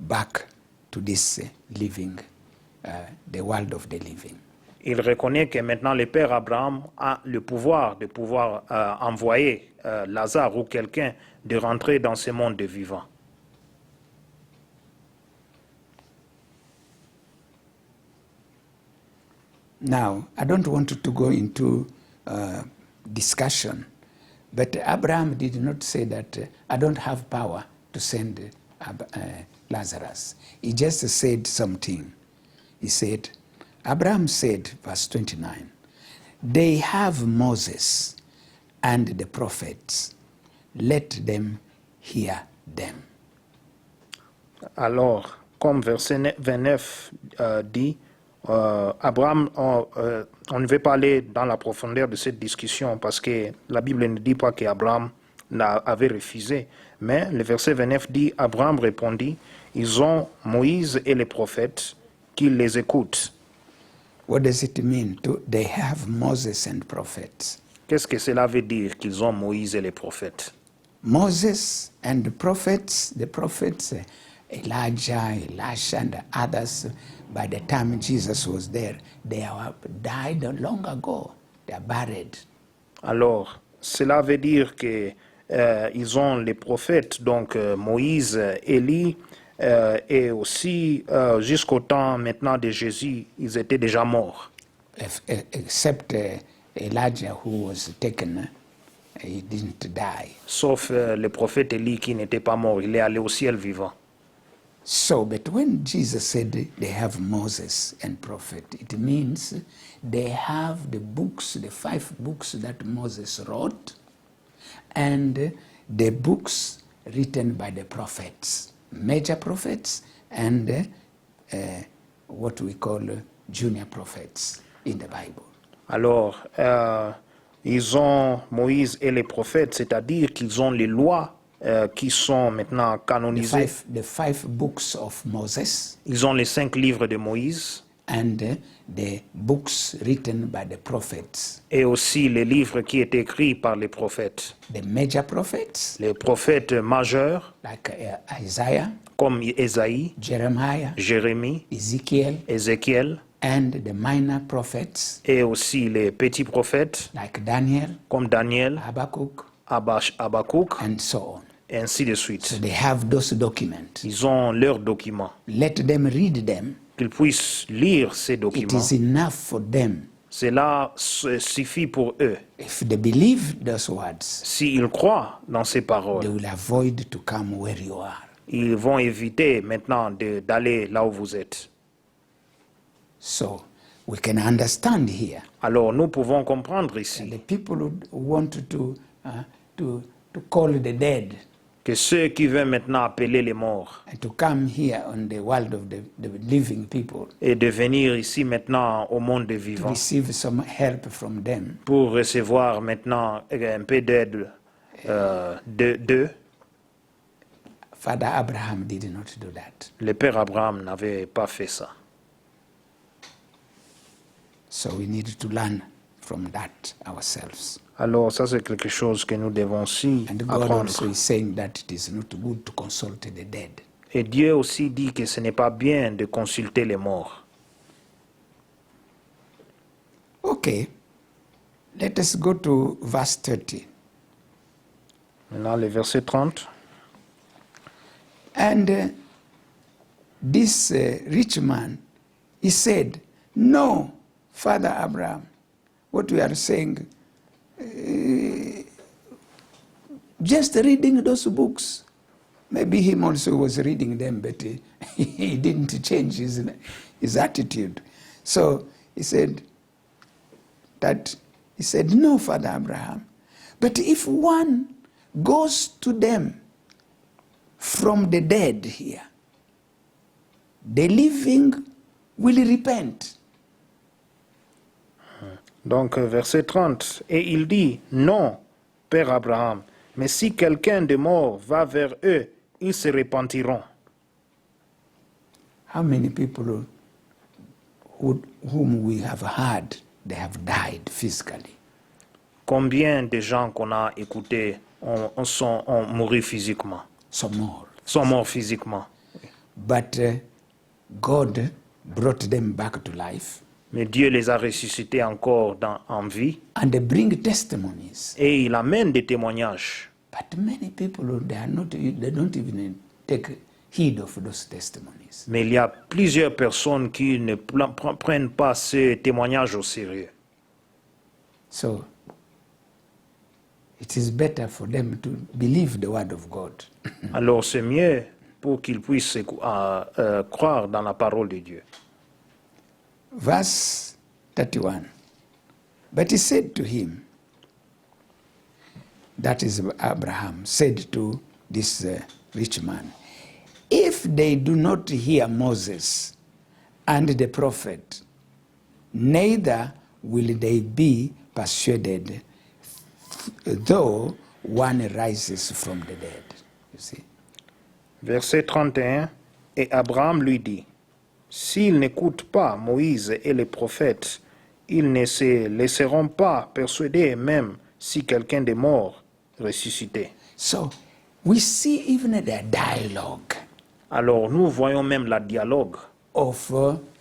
back to this living, the world of the living. Il reconnaît que maintenant le père Abraham a le pouvoir de pouvoir envoyer Lazare ou quelqu'un de rentrer dans ce monde de vivants. Now, I don't want to go into discussion, but Abraham did not say that I don't have power to send Lazarus. He just said something. He said, Abraham said, verse 29, they have Moses and the prophets. Let them hear them. Alors, comme verset 29 dit, Abraham, on ne veut pas aller dans la profondeur de cette discussion parce que la Bible ne dit pas qu'Abraham avait refusé. Mais le verset 29 dit, Abraham répondit, ils ont Moïse et les prophètes qui les écoutent. What does it mean? They have Moses and prophets. Qu'est-ce que cela veut dire qu'ils ont Moïse et les prophètes? Moses and the prophets, Elijah, Elisha, and others, by the time Jesus was there, they have died long ago. They are buried. Alors, cela veut dire que ils ont les prophètes, donc Moïse, Élie, et aussi jusqu'au temps maintenant de Jésus, ils étaient déjà morts. Except Elijah who was taken, he didn't die. Sauf le prophète Élie qui n'était pas mort, il est allé au ciel vivant. So, but when Jesus said they have Moses and prophet, it means they have the books, the 5 books that Moses wrote, and the books written by the prophets, major prophets, and what we call junior prophets in the Bible. Alors, ils ont Moïse et les prophètes, c'est-à-dire qu'ils ont les lois qui sont maintenant canonisées. The five books of Moses Ils ont les 5 livres de Moïse and the books written by the prophets, et aussi les livres qui étaient écrits par les prophètes. the major prophets Les prophètes majeurs like Isaiah, comme Ésaïe, Jeremiah, Jérémie, Ezekiel, Ézéchiel and the minor prophets et aussi les petits prophètes like Daniel, comme Daniel, Habakkuk, Habakkuk, and so on. et ainsi de So suite. they have those documents. Ils ont leurs documents. Let them read them. Qu'ils puissent lire ces It documents. is enough for them. Cela suffit pour eux. If they believe those words, S'ils croient dans ces they paroles, will avoid to come where you are. ils vont éviter maintenant d'aller là où vous êtes. So we can understand here. Alors nous pouvons comprendre ici The people who want to call the dead que ceux qui veulent maintenant appeler les morts and to come here on the world of the living people et de venir ici maintenant au monde des to vivants receive some help from them, pour recevoir maintenant un peu d'aide d'eux, Father Abraham did not do that. le père Abraham n'avait pas fait ça. So we need to learn from that ourselves. Alors ça c'est quelque chose que nous devons aussi And God also apprendre. is saying that it is not good to consult the dead. Et Dieu aussi dit que ce n'est pas bien de consulter les morts. Okay, let us go to verse 30. Maintenant le verset 30. And this rich man, he said, no, Father Abraham, what we are saying, just reading those books. Maybe him also was reading them, but he didn't change his attitude. So he said, no, Father Abraham, but if one goes to them from the dead here, the living will repent. Donc verset 30. Et il dit, non, Père Abraham, mais si quelqu'un de mort va vers eux, ils se repentiront. How many people whom we have heard, they have died physically? Combien de gens qu'on a écoutés ont mouru physiquement, Some more. sont morts physiquement. But God brought them back to life Mais Dieu les a ressuscités encore en vie and they bring testimonies. et il amène des témoignages. But many people, they don't even take heed of those testimonies. Mais il y a plusieurs personnes qui ne prennent pas ces témoignages au sérieux. So it is better for them to believe the word of God. Alors c'est mieux pour qu'ils puissent croire dans la parole de Dieu. Verse 31. But he said to him, that is Abraham, said to this rich man, if they do not hear Moses and the prophet, neither will they be persuaded, though one rises from the dead. You see? Verset 31. Et Abraham lui dit, s'ils n'écoutent pas Moïse et les prophètes, ils ne se laisseront pas persuader, même si quelqu'un de mort ressuscité. So we see even the dialogue Alors nous voyons même la dialogue of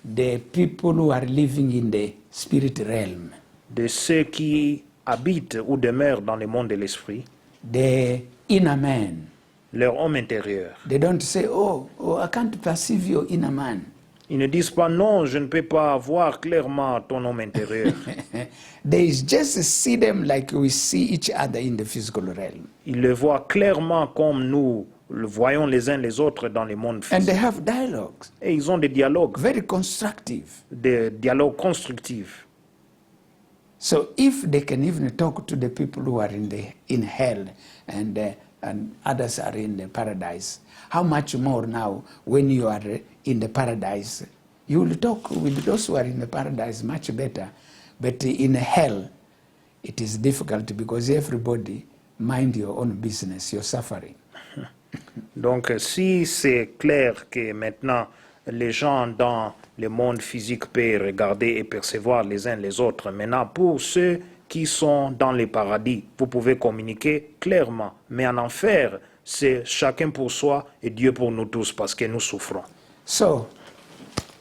the people who are living in the spirit realm, de ceux qui habitent ou demeurent dans le monde de l'esprit, the inner man, leur homme intérieur. They don't say, oh, I can't perceive your inner man. Ils ne disent pas non, je ne peux pas voir clairement ton homme intérieur. They just see them like we see each other in the physical realm. Ils le voient clairement comme nous le voyons les uns les autres dans le monde And they physique. have dialogues, Et ils ont des dialogues constructifs. So if they can even talk to the people who are in hell and others are in the paradise, how much more now when you are in the paradise? You will talk with those who are in the paradise much better. But in hell, it is difficult because everybody mind your own business, you're suffering. Donc si c'est clair que maintenant les gens dans le monde physique peuvent regarder et percevoir les uns les autres, maintenant pour ceux qui sont dans le paradis, vous pouvez communiquer clairement. Mais en enfer, c'est chacun pour soi et Dieu pour nous tous parce que nous souffrons. So,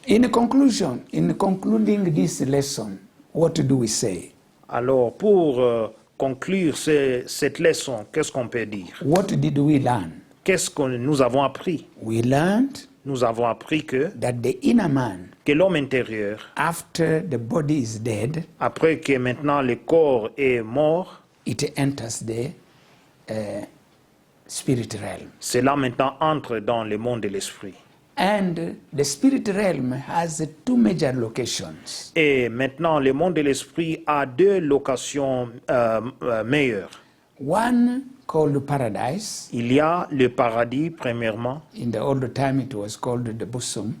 in conclusion, in concluding this lesson, what do we say? Alors pour conclure cette leçon, qu'est-ce qu'on peut dire? What did we learn? Qu'est-ce que nous avons appris? We learned Nous avons appris que that the inner man, l'homme intérieur, after the body is dead, après que maintenant le corps est mort, it enters the spirit realm. cela maintenant entre dans le monde de l'esprit. And the spirit realm has two major locations. Et maintenant, le monde de l'esprit a deux locations meilleures. One called paradise. Il y a le paradis, premièrement. In the old time, it was called the bosom,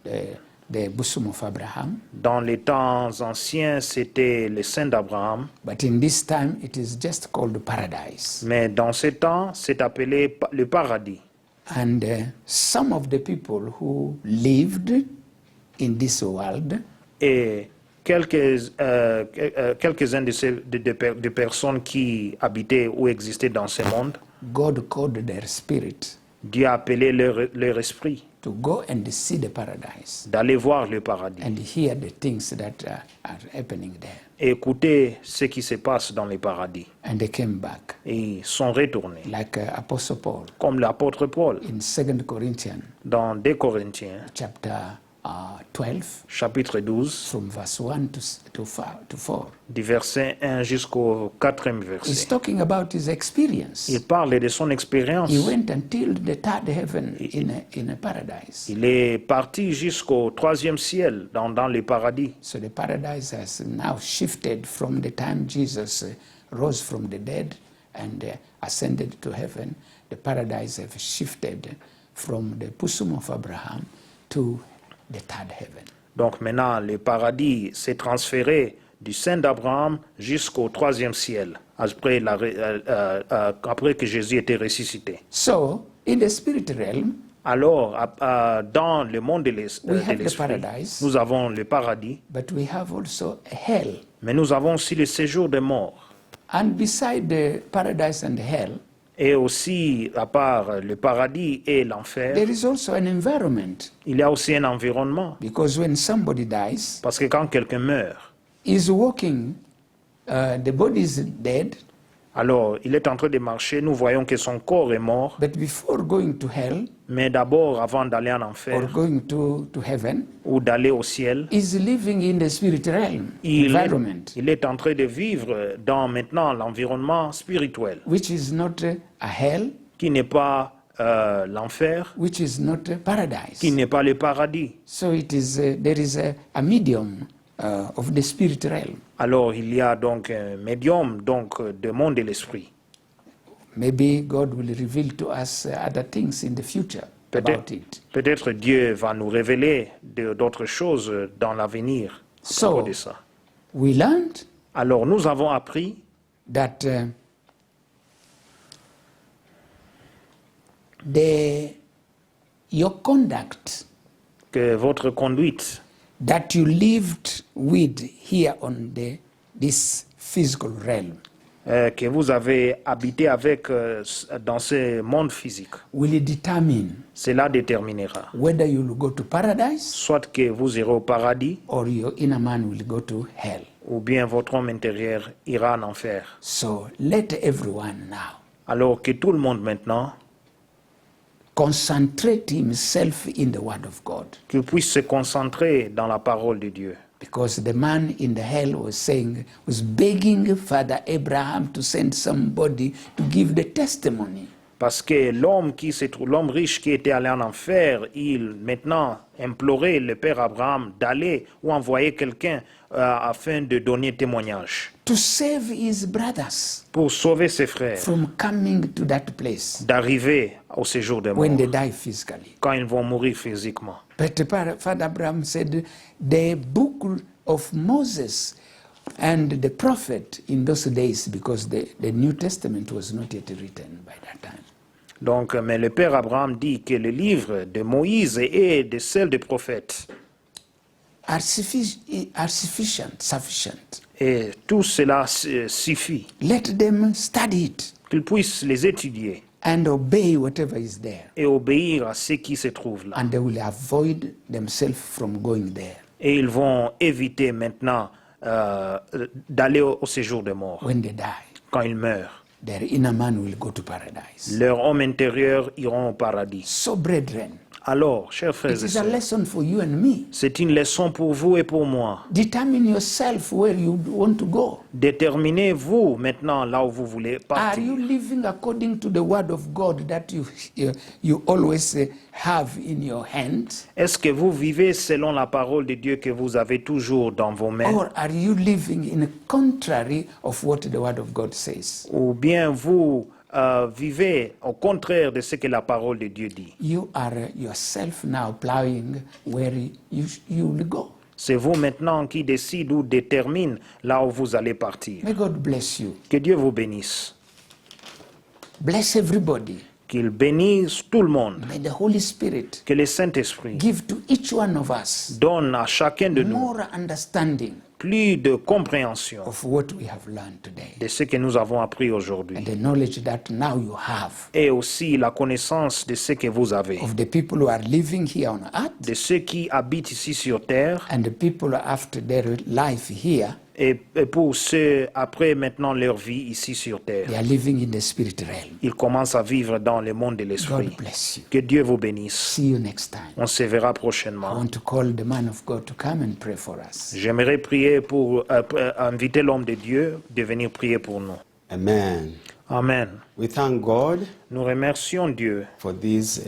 the bosom of Abraham. Dans les temps anciens, c'était le sein d'Abraham. But in this time, it is just called paradise. Mais dans ce temps, c'est appelé le paradis. And some of the people who lived in this world, Et quelques-uns de personnes qui habitaient ou existaient dans ce monde, God called their spirit Dieu a appelé leur esprit to go and see the paradise d'aller voir le paradis and hear the things that are happening there. et écouter ce qui se passe dans le paradis. And they came back, Et ils sont retournés, like Apostle Paul comme l'apôtre Paul, in 2 Corinthians dans 2 Corinthiens, chapter 12, chapitre 12, from verse 1 to 4. du verset 1 jusqu'au 4e He's verset. talking about his experience. Il parle de son expérience. He went until the third heaven in a paradise. Il est parti jusqu'au 3e ciel, dans le paradis. So the paradise has now shifted from the time Jesus rose from the dead and ascended to heaven. The paradise has shifted from the bosom of Abraham to the third heaven. Donc maintenant, le paradis s'est transféré du sein d'Abraham jusqu'au 3e ciel, après que Jésus était ressuscité. So, in the spirit realm, Alors, dans le monde de we have the l'esprit, paradise, nous avons le paradis, but we have also hell. mais nous avons aussi le séjour des morts. And beside the paradise and hell, Et aussi, à part le paradis et l'enfer, there is also an environment. il y a aussi un environnement. Because when somebody dies, Parce que quand quelqu'un meurt, he's walking, the body is dead, alors il est en train de marcher, nous voyons que son corps est mort, but before going to hell mais d'abord, avant d'aller en or enfer going to heaven, ou d'aller au ciel, is living in the spirit realm environment, il est en train de vivre dans maintenant l'environnement spirituel, which is not a hell, qui n'est pas l'enfer, which is not a paradise. qui n'est pas le paradis. So it is there is a medium of the spirit realm. Alors il y a donc un médium donc, du monde de l'esprit. Maybe God will reveal to us other things in the future about it. Peut-être Dieu va nous révéler d'autres choses dans l'avenir à So, propos de ça. we learned Alors nous avons appris that your conduct que votre conduite that you lived with here on this physical realm que vous avez habité avec dans ce monde physique, will determine cela déterminera whether you will go to paradise soit que vous irez au paradis or your inner man will go to hell. ou bien votre homme intérieur ira en enfer. So let everyone now Alors que tout le monde maintenant concentrate himself in the Word of God. qu'il puisse se concentrer dans la parole de Dieu. Because the man in the hell was begging Father Abraham to send somebody to give the testimony. Parce que l'homme riche qui était allé en enfer, il maintenant implorait le père Abraham d'aller ou envoyer quelqu'un afin de donner témoignage. To save his brothers Pour sauver ses frères from coming to that place d'arriver au séjour de mort when they die physically. quand ils vont mourir physiquement. But Father Abraham said, the book of Moses and the prophet in those days, because the New Testament was not yet written by that time. Donc, mais le père Abraham dit que le livre de Moïse et de celle des prophètes Are sufficient. et tout cela suffit, Let them study it qu'ils puissent les étudier and obey whatever is there, et obéir à ce qui se trouve là. and they will avoid themselves from going there. Et ils vont éviter maintenant d'aller au séjour de mort. When they die, Quand ils meurent, their inner man will go to paradise. leurs hommes intérieurs iront au paradis. So, brethren, Alors, chers frères it et is a sœurs, lesson for you and me. c'est une leçon pour vous et pour moi. Determine yourself where you want to go. Déterminez-vous maintenant là où vous voulez Are partir. you living according to the word of God that you always have in your hand? Est-ce que vous vivez selon la parole de Dieu que vous avez toujours dans vos mains? Or are you living in contrary of what the word of God says? Ou bien vous vivez au contraire de ce que la parole de Dieu dit? You are yourself now plowing where you will go. C'est vous maintenant qui décide ou détermine là où vous allez partir. May God bless you. Que Dieu vous bénisse. Bless everybody. Qu'il bénisse tout le monde. May the Holy Spirit Que le Saint-Esprit give to each one of us donne à chacun de nous more understanding plus de compréhension of what we have learned today, de ce que nous avons appris and aujourd'hui. the knowledge that now you have Et aussi la connaissance de ce que vous avez. of the people who are living here on earth De ceux qui habitent ici sur terre and the people after their life here, et pour ceux après maintenant leur vie ici sur terre. they are living in the spirit realm. Ils commencent à vivre dans le monde de l'esprit. God bless you. Que Dieu vous bénisse. See you next time. On se verra I prochainement. want to call the man of God to come and pray for us. J'aimerais prier pour inviter l'homme de Dieu de venir prier pour nous. Amen. Amen. We thank God Nous remercions Dieu for this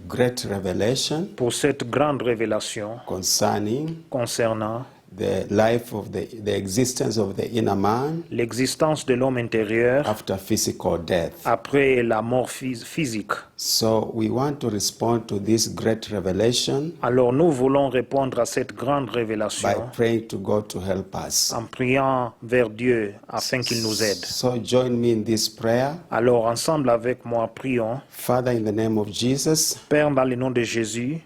great revelation pour cette grande révélation concerning concernant the life of the existence of the inner man l'existence de l'homme intérieur after physical death. après la mort physique. So we want to respond to this great revelation Alors nous voulons répondre à cette grande by révélation praying to God to help us. en priant vers Dieu afin qu'il nous aide. So join me in this prayer. Alors ensemble avec moi, prions. Father, in the name of Jesus, Père, dans le nom de Jésus,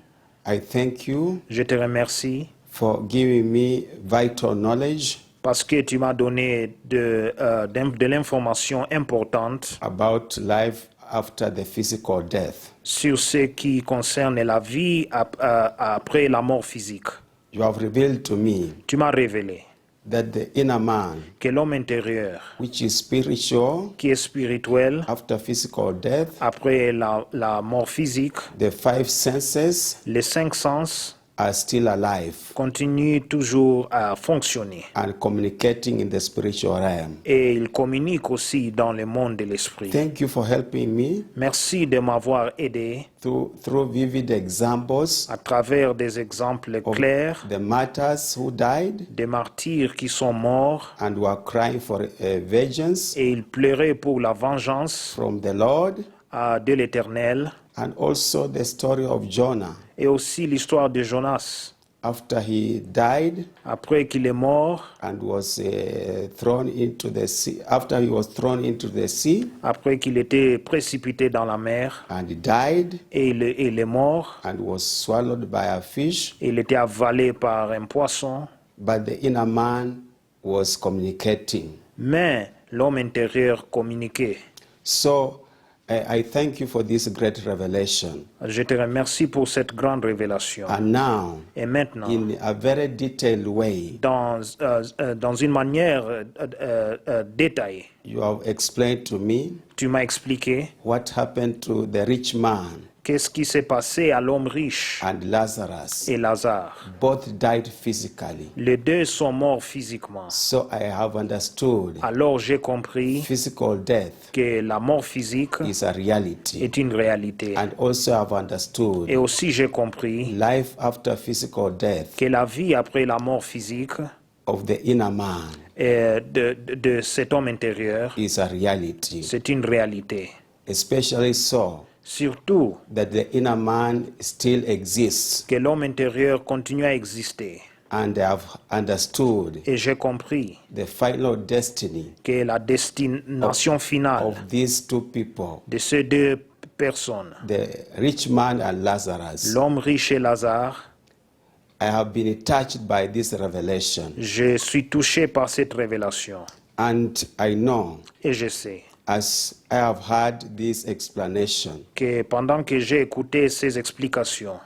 I thank you je te remercie for giving me vital knowledge parce que tu m'as donné de l'information importante about life after the physical death. sur ce qui concerne la vie après la mort physique. You have revealed to me Tu m'as révélé that the inner man, que l'homme intérieur, which is spiritual qui est spirituel, after physical death, après la mort physique, the five senses les 5 sens are still alive continuent toujours à fonctionner. and communicating in the spiritual realm. Et il communique aussi dans le monde de l'esprit. Thank you for helping me Merci de m'avoir aidé through vivid examples à travers des exemples of clairs the martyrs who died des martyrs qui sont morts and were crying for vengeance et ils pleuraient pour la vengeance from the Lord, de l'Éternel, and also the story of Jonah et aussi l'histoire de Jonas after he died après qu'il est mort, and was thrown into the sea. After he was thrown into the sea après qu'il était précipité dans la mer and he died et il est mort, and was swallowed by a fish, il était avalé par un poisson, but the inner man was communicating. mais l'homme intérieur communiquait. So I thank you for this great revelation. Je te remercie pour cette grande révélation. And now, Et maintenant, in a very detailed way, dans une manière détaillée, you have explained to me tu m'as expliqué what happened to the rich man Qu'est-ce qui s'est passé à l'homme riche and Lazarus? et Lazare? Both died physically. Les deux sont morts physiquement. So I have understood Alors j'ai compris physical death que la mort physique is a reality. est une réalité. And also I've understood Et aussi j'ai compris life after physical death que la vie après la mort physique of the inner man de cet homme intérieur, is a reality. c'est une réalité. Especially so Surtout that the inner man still exists. que l'homme intérieur continue à exister. And I have understood Et j'ai compris the final destiny que la destination finale of these two people, de ces deux personnes, the rich man and Lazarus. l'homme riche et Lazare, I have been touched by this revelation. je suis touché par cette révélation. And I know, Et je sais as I have heard this explanation, que pendant que j'ai écouté ces explications,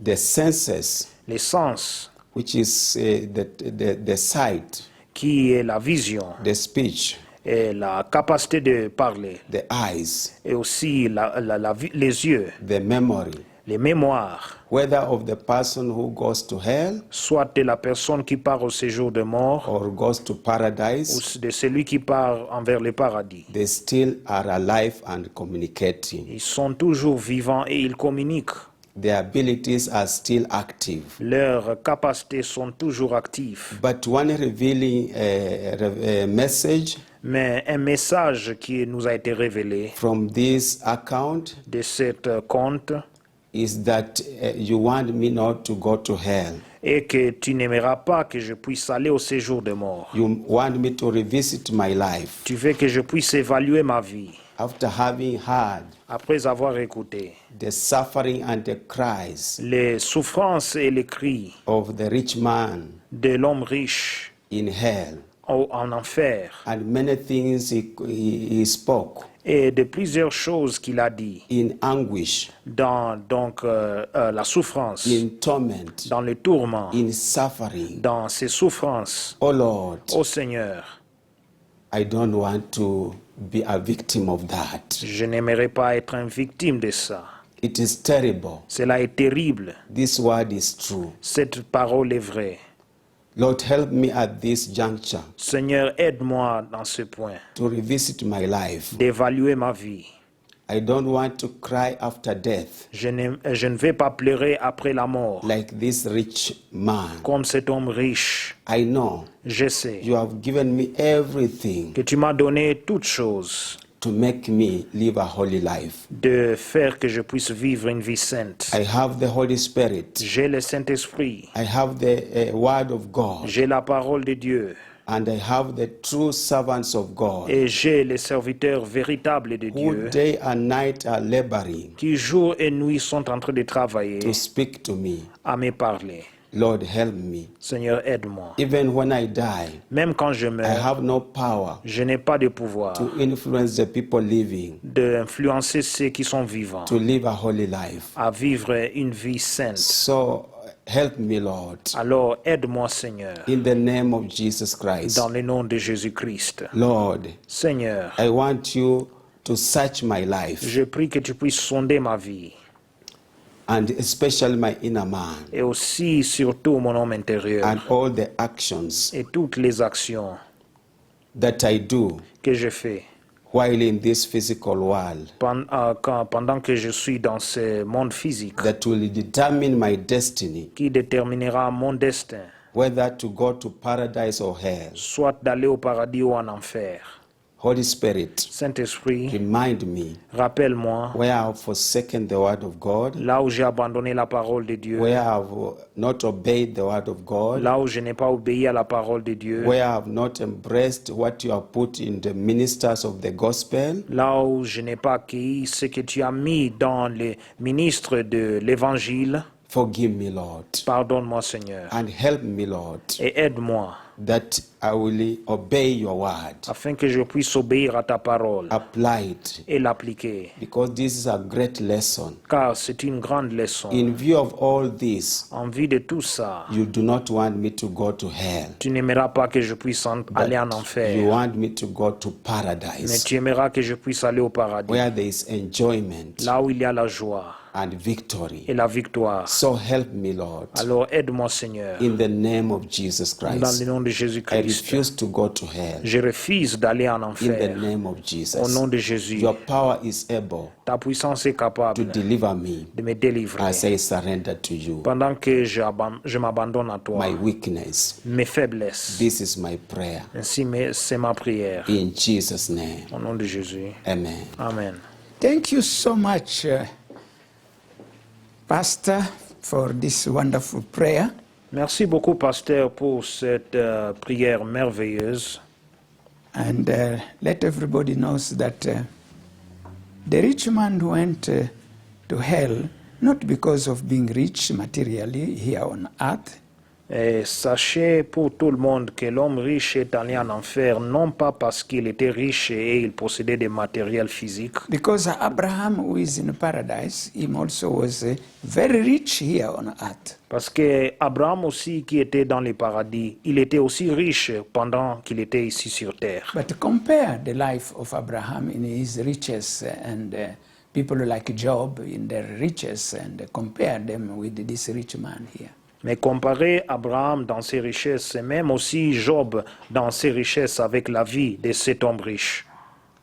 the senses, les sens, which is the sight, qui est la vision the speech, et la capacité de parler, the eyes, et aussi les yeux, the memory, les mémoires, whether of the person who goes to hell soit de la personne qui part au séjour de mort or goes to paradise, ou de celui qui part envers le paradis. they still are alive and communicating. Ils sont toujours vivants et ils communiquent. Their abilities are still active. Leurs capacités sont toujours actives. But one revealing message Mais un message qui nous a été révélé from this account de cet compte is that you want me not to go to hell. est que tu n'aimeras pas que je puisse aller au séjour de mort. You want me to revisit my life Tu veux que je puisse évaluer ma vie after having heard après avoir écouté the suffering and the cries les souffrances et les cris of the rich man de l'homme riche in hell en enfer and many things he spoke et de plusieurs choses qu'il a dit in anguish, dans la souffrance, in torment, dans le tourment, in suffering. dans ces souffrances. Oh Lord, Ô Seigneur, I don't want to be a victim of that. je n'aimerais pas être une victime de ça. It is terrible. Cela est terrible. This word is true. Cette parole est vraie. Lord, help me at this juncture Seigneur, aide-moi dans ce point to revisit my life. d'évaluer ma vie. I don't want to cry after death Je ne vais pas pleurer après la mort like this rich man. comme cet homme riche. I know Je sais you have given me everything que tu m'as donné toutes choses to make me live a holy life. de faire que je puisse vivre une vie sainte. I have the Holy Spirit. J'ai le Saint-Esprit, I have the Word of God. j'ai la parole de Dieu And I have the true servants of God et j'ai les serviteurs véritables de who Dieu day and night are laboring qui jour et nuit sont en train de travailler to speak to me. à me parler. Lord, help me. Seigneur, aide-moi. Even when I die, Même quand je I meurs, have no power je n'ai pas de pouvoir to influence the people living d'influencer ceux qui sont vivants to live a holy life. à vivre une vie sainte. So help me, Lord, Alors aide-moi, Seigneur, in the name of Jesus Christ. dans le nom de Jésus-Christ. Lord, Seigneur, I want you to search my life je prie que tu puisses sonder ma vie and especially my inner man et aussi, surtout, mon homme intérieur and all the actions et toutes les actions that I do que je fais while in this physical world pendant que je suis dans ce monde physique that will determine my destiny, qui déterminera mon destin, whether to go to paradise or hell. soit d'aller au paradis ou en enfer. Holy Spirit, Saint-Esprit, remind me rappelle-moi where I have forsaken the word of God, là où j'ai abandonné la parole de Dieu, where I have not obeyed the word of God, là où je n'ai pas obéi à la parole de Dieu, where I have not embraced what you have put in the ministers of the gospel. là où je n'ai pas accueilli ce que tu as mis dans les ministres de l'Évangile. Forgive me, Lord, Pardonne-moi, Seigneur, and help me, Lord, et aide-moi that I will obey your word, afin que je puisse obéir à ta parole apply it, et l'appliquer, because this is a great lesson. car c'est une grande leçon. In view of all this, En vue de tout ça, you do not want me to go to hell. tu n'aimeras pas que je puisse aller en You enfer, want me to go to mais paradise, tu aimeras que je puisse aller au paradis, where there is enjoyment, là où il y a la joie, and victory. et la victoire. So help me, Lord, Alors aide-moi, Seigneur, in the name of Jesus dans le Christ. nom de I Jésus-Christ. refuse to go to hell. Je refuse d'aller en In the enfer. name of Au Jesus. nom de Jésus, Your power is able ta puissance est to capable deliver me de me délivrer as I surrender to you. pendant que je m'abandonne à toi. My weakness. Mes faiblesses. This is my prayer. Ainsi, c'est ma prière. In Jesus' name. Au nom de Jésus. Amen. Amen. Thank you so much, Pastor, for this wonderful prayer. Merci beaucoup, pasteur, pour cette prière merveilleuse. And let everybody knows that the rich man went to hell not because of being rich materially here on earth, Et sachez pour tout le monde que l'homme riche est allé en enfer, non pas parce qu'il était riche et il possédait des matériels physiques, because Abraham, who is in paradise, him also was very rich here on earth. parce que Abraham aussi, qui était dans les paradis, il était aussi riche pendant qu'il était ici sur terre. But compare the life of Abraham in his riches and people like Job in their riches and compare them with this rich man here. Mais comparer Abraham dans ses richesses et même aussi Job dans ses richesses avec la vie de cet homme riche.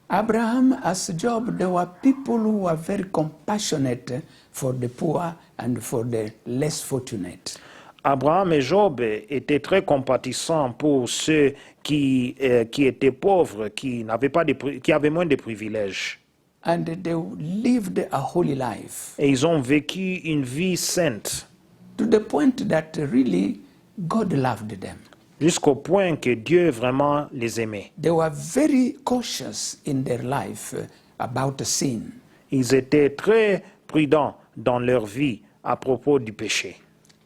Abraham, as Job, there were people who were very compassionate for the poor and for the less fortunate. Abraham et Job étaient très compatissants pour ceux qui étaient pauvres, qui avaient moins de privilèges. And they lived a holy life Et ils ont vécu une vie sainte, to the point that really God loved them. jusqu'au point que Dieu vraiment les aimait. They were very cautious in their life about sin. Ils étaient très prudents dans leur vie à propos du péché.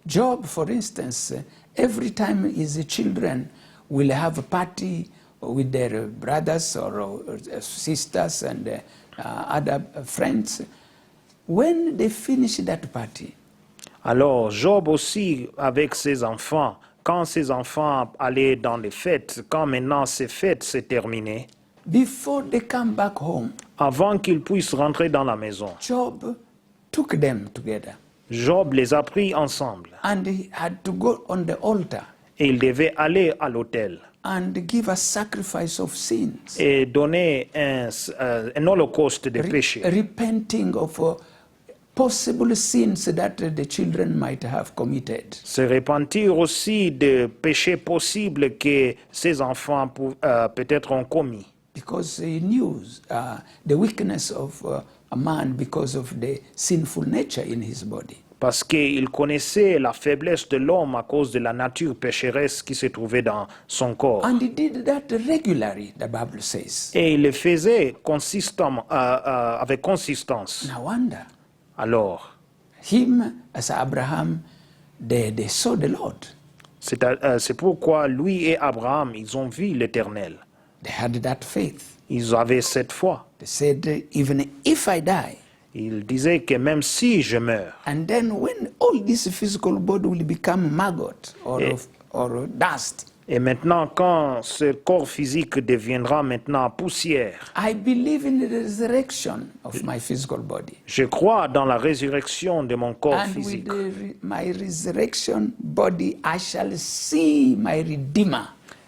Job, for instance, every time his children will have a party with their brothers or sisters and other friends, when they finish that party, Alors Job aussi avec ses enfants, quand ses enfants allaient dans les fêtes, quand maintenant ces fêtes s'est terminées, before they come back home, avant qu'ils puissent rentrer dans la maison, Job took them together Job les a pris ensemble and he had to go on the altar et il devait aller à l'autel and give a sacrifice of sins, et donner un holocauste de péché, repenting of possible sins that the children might have committed. se repentir aussi de péchés possibles que ses enfants peut-être ont commis. Because he knew the weakness of a man because of the sinful nature in his body. Parce qu'il connaissait la faiblesse de l'homme à cause de la nature pécheresse qui se trouvait dans son corps. And he did that regularly, the Bible says. Et il le faisait avec consistance. No wonder. Alors, Him, as Abraham, they saw the Lord. c'est pourquoi lui et Abraham, ils ont vu l'Éternel. They had that faith. Ils avaient cette foi. They said, even if I die, Ils disaient que même si je meurs, and then when all this physical body will become maggot or dust, et maintenant quand ce corps physique deviendra maintenant poussière, I believe in the resurrection of my physical body. je crois dans la résurrection de mon corps And with physique. my resurrection body, I shall see my Redeemer.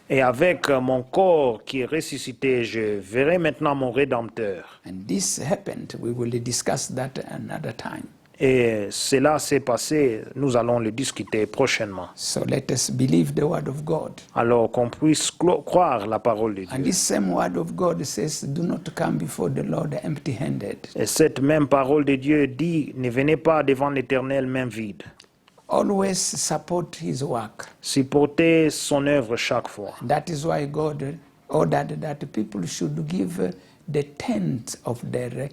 Et avec mon corps qui est ressuscité, je verrai maintenant mon Rédempteur. And this happened. We will discuss that another time. Et cela s'est passé, nous allons le discuter prochainement. So let us believe the word of God. Alors qu'on puisse croire la parole de And Dieu. this same word of God says, do not come before the Lord empty-handed. Et cette même parole de Dieu dit, ne venez pas devant l'Éternel main vide. Always support his work. Supportez son œuvre chaque fois. That is why God ordered that people should give the tenth of their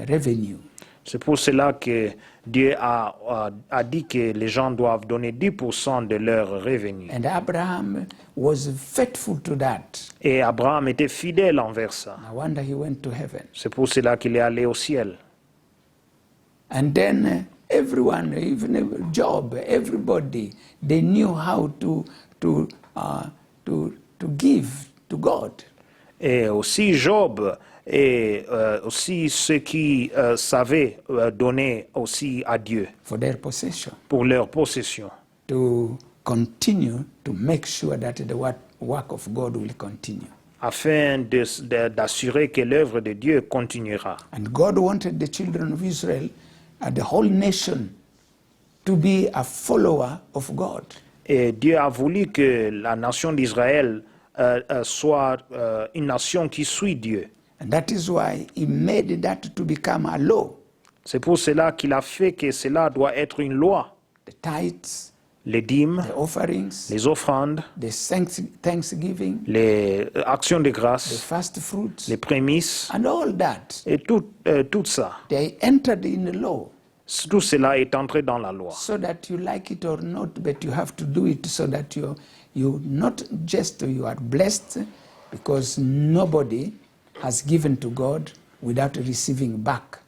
revenue. C'est pour cela que Dieu a dit que les gens doivent donner 10% de leurs revenus. And Abraham was faithful to that. Et Abraham était fidèle envers ça. No wonder he went to heaven. C'est pour cela qu'il est allé au ciel. And then everyone, even Job, everybody, they knew how to give to God. Et aussi Job, et aussi ceux qui savaient donner aussi à Dieu for their possession, pour leur possession, to continue to make sure that the work of God will continue. afin d'assurer que l'œuvre de Dieu continuera. And God wanted the children of Israel, the whole nation, to be a follower of God. Et Dieu a voulu que la nation d'Israël soit une nation qui suit Dieu. And that is why he made that to become a law. C'est pour cela qu'il a fait que cela doit être une loi. The tithes, Les dîmes, the offerings, les offrandes, the thanksgiving, les actions de the grâce, first fruits, les prémices, and all that. et tout ça. They entered in the law. Tout cela est entré dans la loi. So that you like it or not, but you have to do it so that you not just you are blessed, because nobody has given to God without receiving back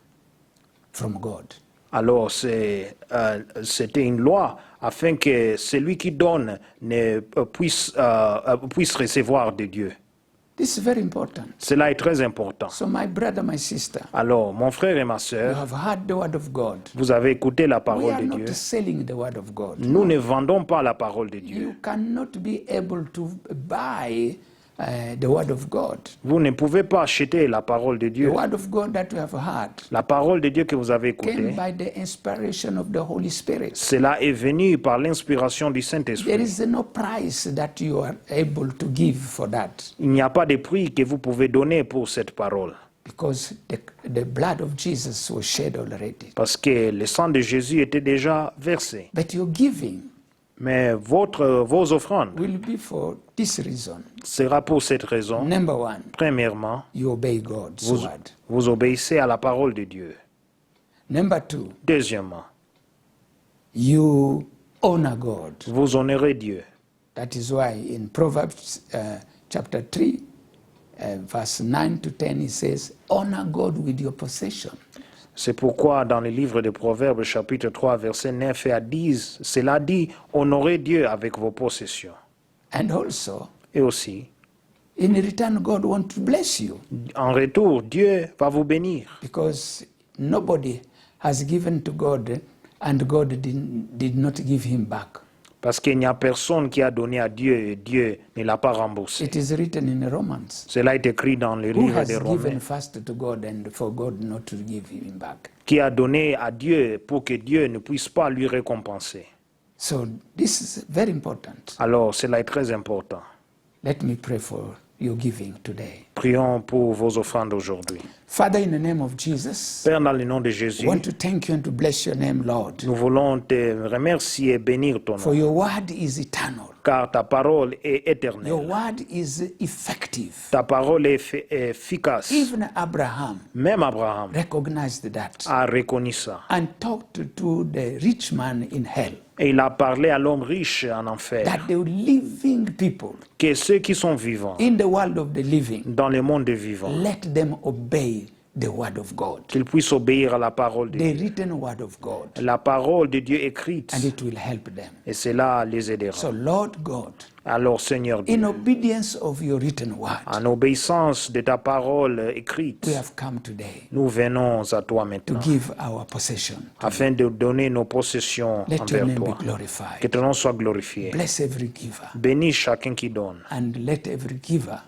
from God. Alors c'était une loi afin que celui qui donne puisse recevoir de Dieu. This is very important. Cela est très important. So my brother, my sister, Alors, mon frère et ma you sœur, have heard the word of God. vous avez écouté la We parole are de not Dieu. selling the word of God. Nous ne vendons pas la parole de Dieu. You cannot be able to buy the word of God. Vous ne pouvez pas acheter la parole de The Dieu. word of God that you have heard La parole de Dieu que vous avez came écoutée, by the inspiration of the Holy Spirit. cela est venu par l'inspiration du There Saint-Esprit. is no price that you are able to give for that, Il n'y a pas de prix que vous pouvez donner pour cette parole. because the blood of Jesus was shed already. Parce que le sang de Jésus était déjà versé. But your giving Mais vos offrandes will be for this reason. sera pour cette raison. Number one, Premièrement, you obey God's word. vous obéissez à la parole de Dieu. Number two, Deuxièmement, you honor God. vous honorez Dieu. That is why in Proverbs chapter 3, verse 9 to 10, it says, honor God with your possession. C'est pourquoi dans le livre de Proverbes chapitre 3 verset 9 à 10, cela dit honorez Dieu avec vos possessions. And also, Et aussi, in return, God wants to bless you, en retour, Dieu va vous bénir. because nobody has given to God and God did not give him back. Parce qu'il n'y a personne qui a donné à Dieu et Dieu ne l'a pas remboursé. It is written in Romans. Cela est écrit dans le Who livre has des Romains. given first to God and for God not to give him back? Qui a donné à Dieu pour que Dieu ne puisse pas lui récompenser. So this is very important. Alors, cela est très important. Let me pray for your giving today. Prions pour vos offrandes aujourd'hui. Father, in the name of Jesus, Père, dans le nom de I Jésus, want to thank you and to bless your name, Lord. nous voulons te remercier et bénir ton For nom, your word is eternal. car ta parole est Your éternelle. word is effective. Ta parole est efficace. Even Abraham Même Abraham recognized that a reconnu ça. and talked to the rich man in hell, Et il a parlé à l'homme riche en enfer, that the living people que ceux qui sont vivants in the world of the living, dans le monde des vivants, let them obey the word of God, qu'ils puissent obéir à la parole de the Dieu. written word of God, La parole de Dieu écrite, and it will help them. et cela les aidera. So, Lord God, Alors, Seigneur Dieu, in obedience of your written word, en obéissance de ta parole écrite, we have come today nous venons à toi to maintenant, give our possession. afin de donner nos possessions Let your envers name be toi. Que glorified. ton nom soit glorifié. Bless every giver, Bénis chacun qui donne, and let every giver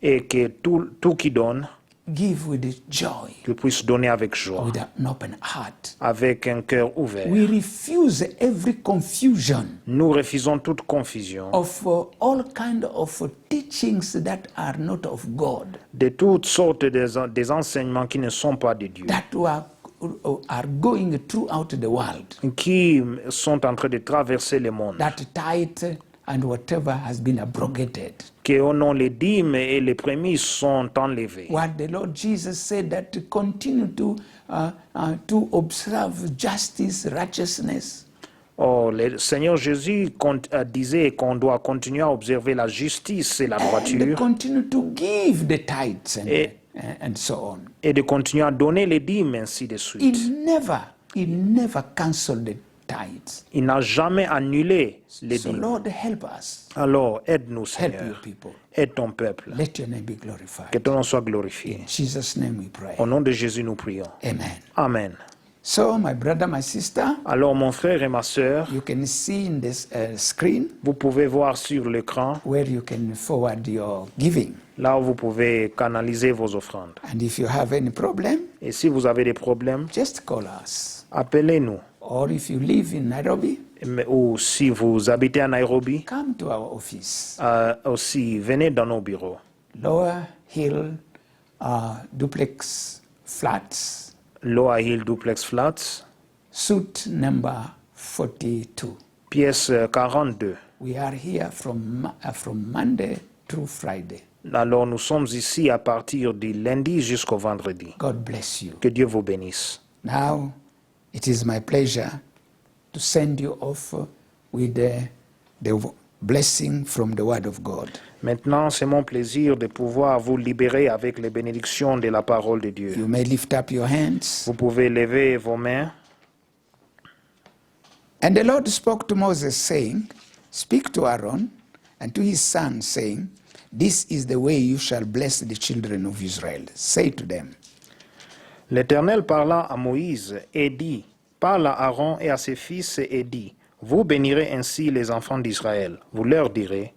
et que tout qui donne, give with joy, qu'il puisse donner avec joie, with an open heart. avec un cœur ouvert. We refuse every confusion Nous refusons toute confusion of all kind of teachings that are not of God, de toutes sortes des enseignements qui ne sont pas de Dieu, that are going throughout the world, qui sont en train de traverser le monde, that tithe and whatever has been abrogated. que au nom les dîmes et les prémices sont enlevés. What the Lord Jesus said, that to continue to observe justice, righteousness, Or, le Seigneur Jésus disait qu'on doit continuer à observer la justice et la and droiture, continue to give the tithes Et- and so on. et de continuer à donner les dîmes, ainsi de He suite. never canceled tithes. Il n'a jamais annulé les So dîmes. Lord, help us. Alors, aide-nous, Help Seigneur. your people. Aide ton peuple. Let your name be glorified. Que ton nom soit glorifié. In Jesus' name we pray. Au nom de Jésus, nous prions. Amen. Amen. So, my brother, my sister, Alors, mon frère et ma sœur, you can see in this screen vous pouvez voir sur l'écran, where you can forward your giving. là où vous pouvez canaliser vos offrandes. And if you have any problem, Et si vous avez des problèmes, just call us. appelez-nous. Or if you live in Nairobi, Ou si vous habitez à Nairobi, come to our office. aussi, venez dans nos bureaux. Lower Hill Duplex Flats, Lower Hill Duplex Flats, suite number 42. pièce 42. We are here from Monday through Friday. Alors nous sommes ici à partir du lundi jusqu'au vendredi. God bless you. Que Dieu vous bénisse. Now, it is my pleasure to send you off with the blessing from the Word of God. Maintenant, c'est mon plaisir de pouvoir vous libérer avec les bénédictions de la parole de Dieu. You may lift up your hands. Vous pouvez lever vos mains. And the Lord spoke to Moses, saying, Speak to Aaron and to his sons, saying, This is the way you shall bless the children of Israel. Say to them. L'Éternel parla à Moïse et dit, parle à Aaron et à ses fils et dit, vous bénirez ainsi les enfants d'Israël. Vous leur direz,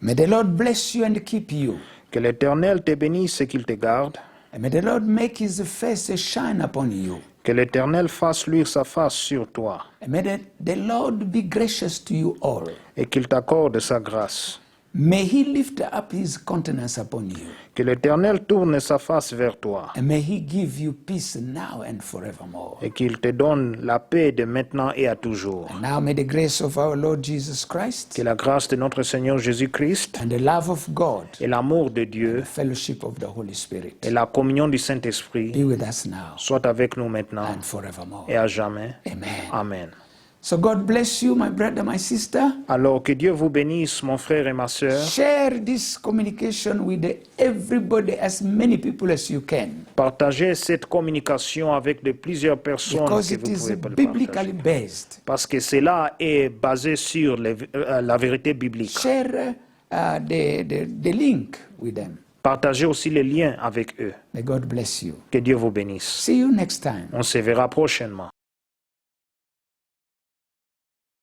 May the Lord bless you and keep you. que l'Éternel te bénisse et qu'il te garde, And may the Lord make his face shine upon you. que l'Éternel fasse luire sa face sur toi And may the Lord be gracious to you all. et qu'il t'accorde sa grâce. May he lift up his countenance upon you. Que l'Éternel tourne sa face vers toi And may he give you peace now and forevermore. et qu'il te donne la paix de maintenant et à toujours. And now may the grace of our Lord Jesus Christ Que la grâce de notre Seigneur Jésus-Christ and the love of God, et l'amour de Dieu the fellowship of the Holy Spirit et la communion du Saint-Esprit be with us now soient avec nous maintenant and forevermore. et à jamais. Amen. Amen. So God bless you, my brother, my sister. Alors que Dieu vous bénisse, mon frère et ma sœur. Share this communication with everybody, as many people as you can, Partagez cette communication avec de plusieurs personnes because que it vous is pouvez pas le biblically partager. based. Parce que cela est basé sur la vérité biblique. Share the link with them. Partagez aussi les liens avec eux. May God bless you. Que Dieu vous bénisse. See you next time. On se verra prochainement.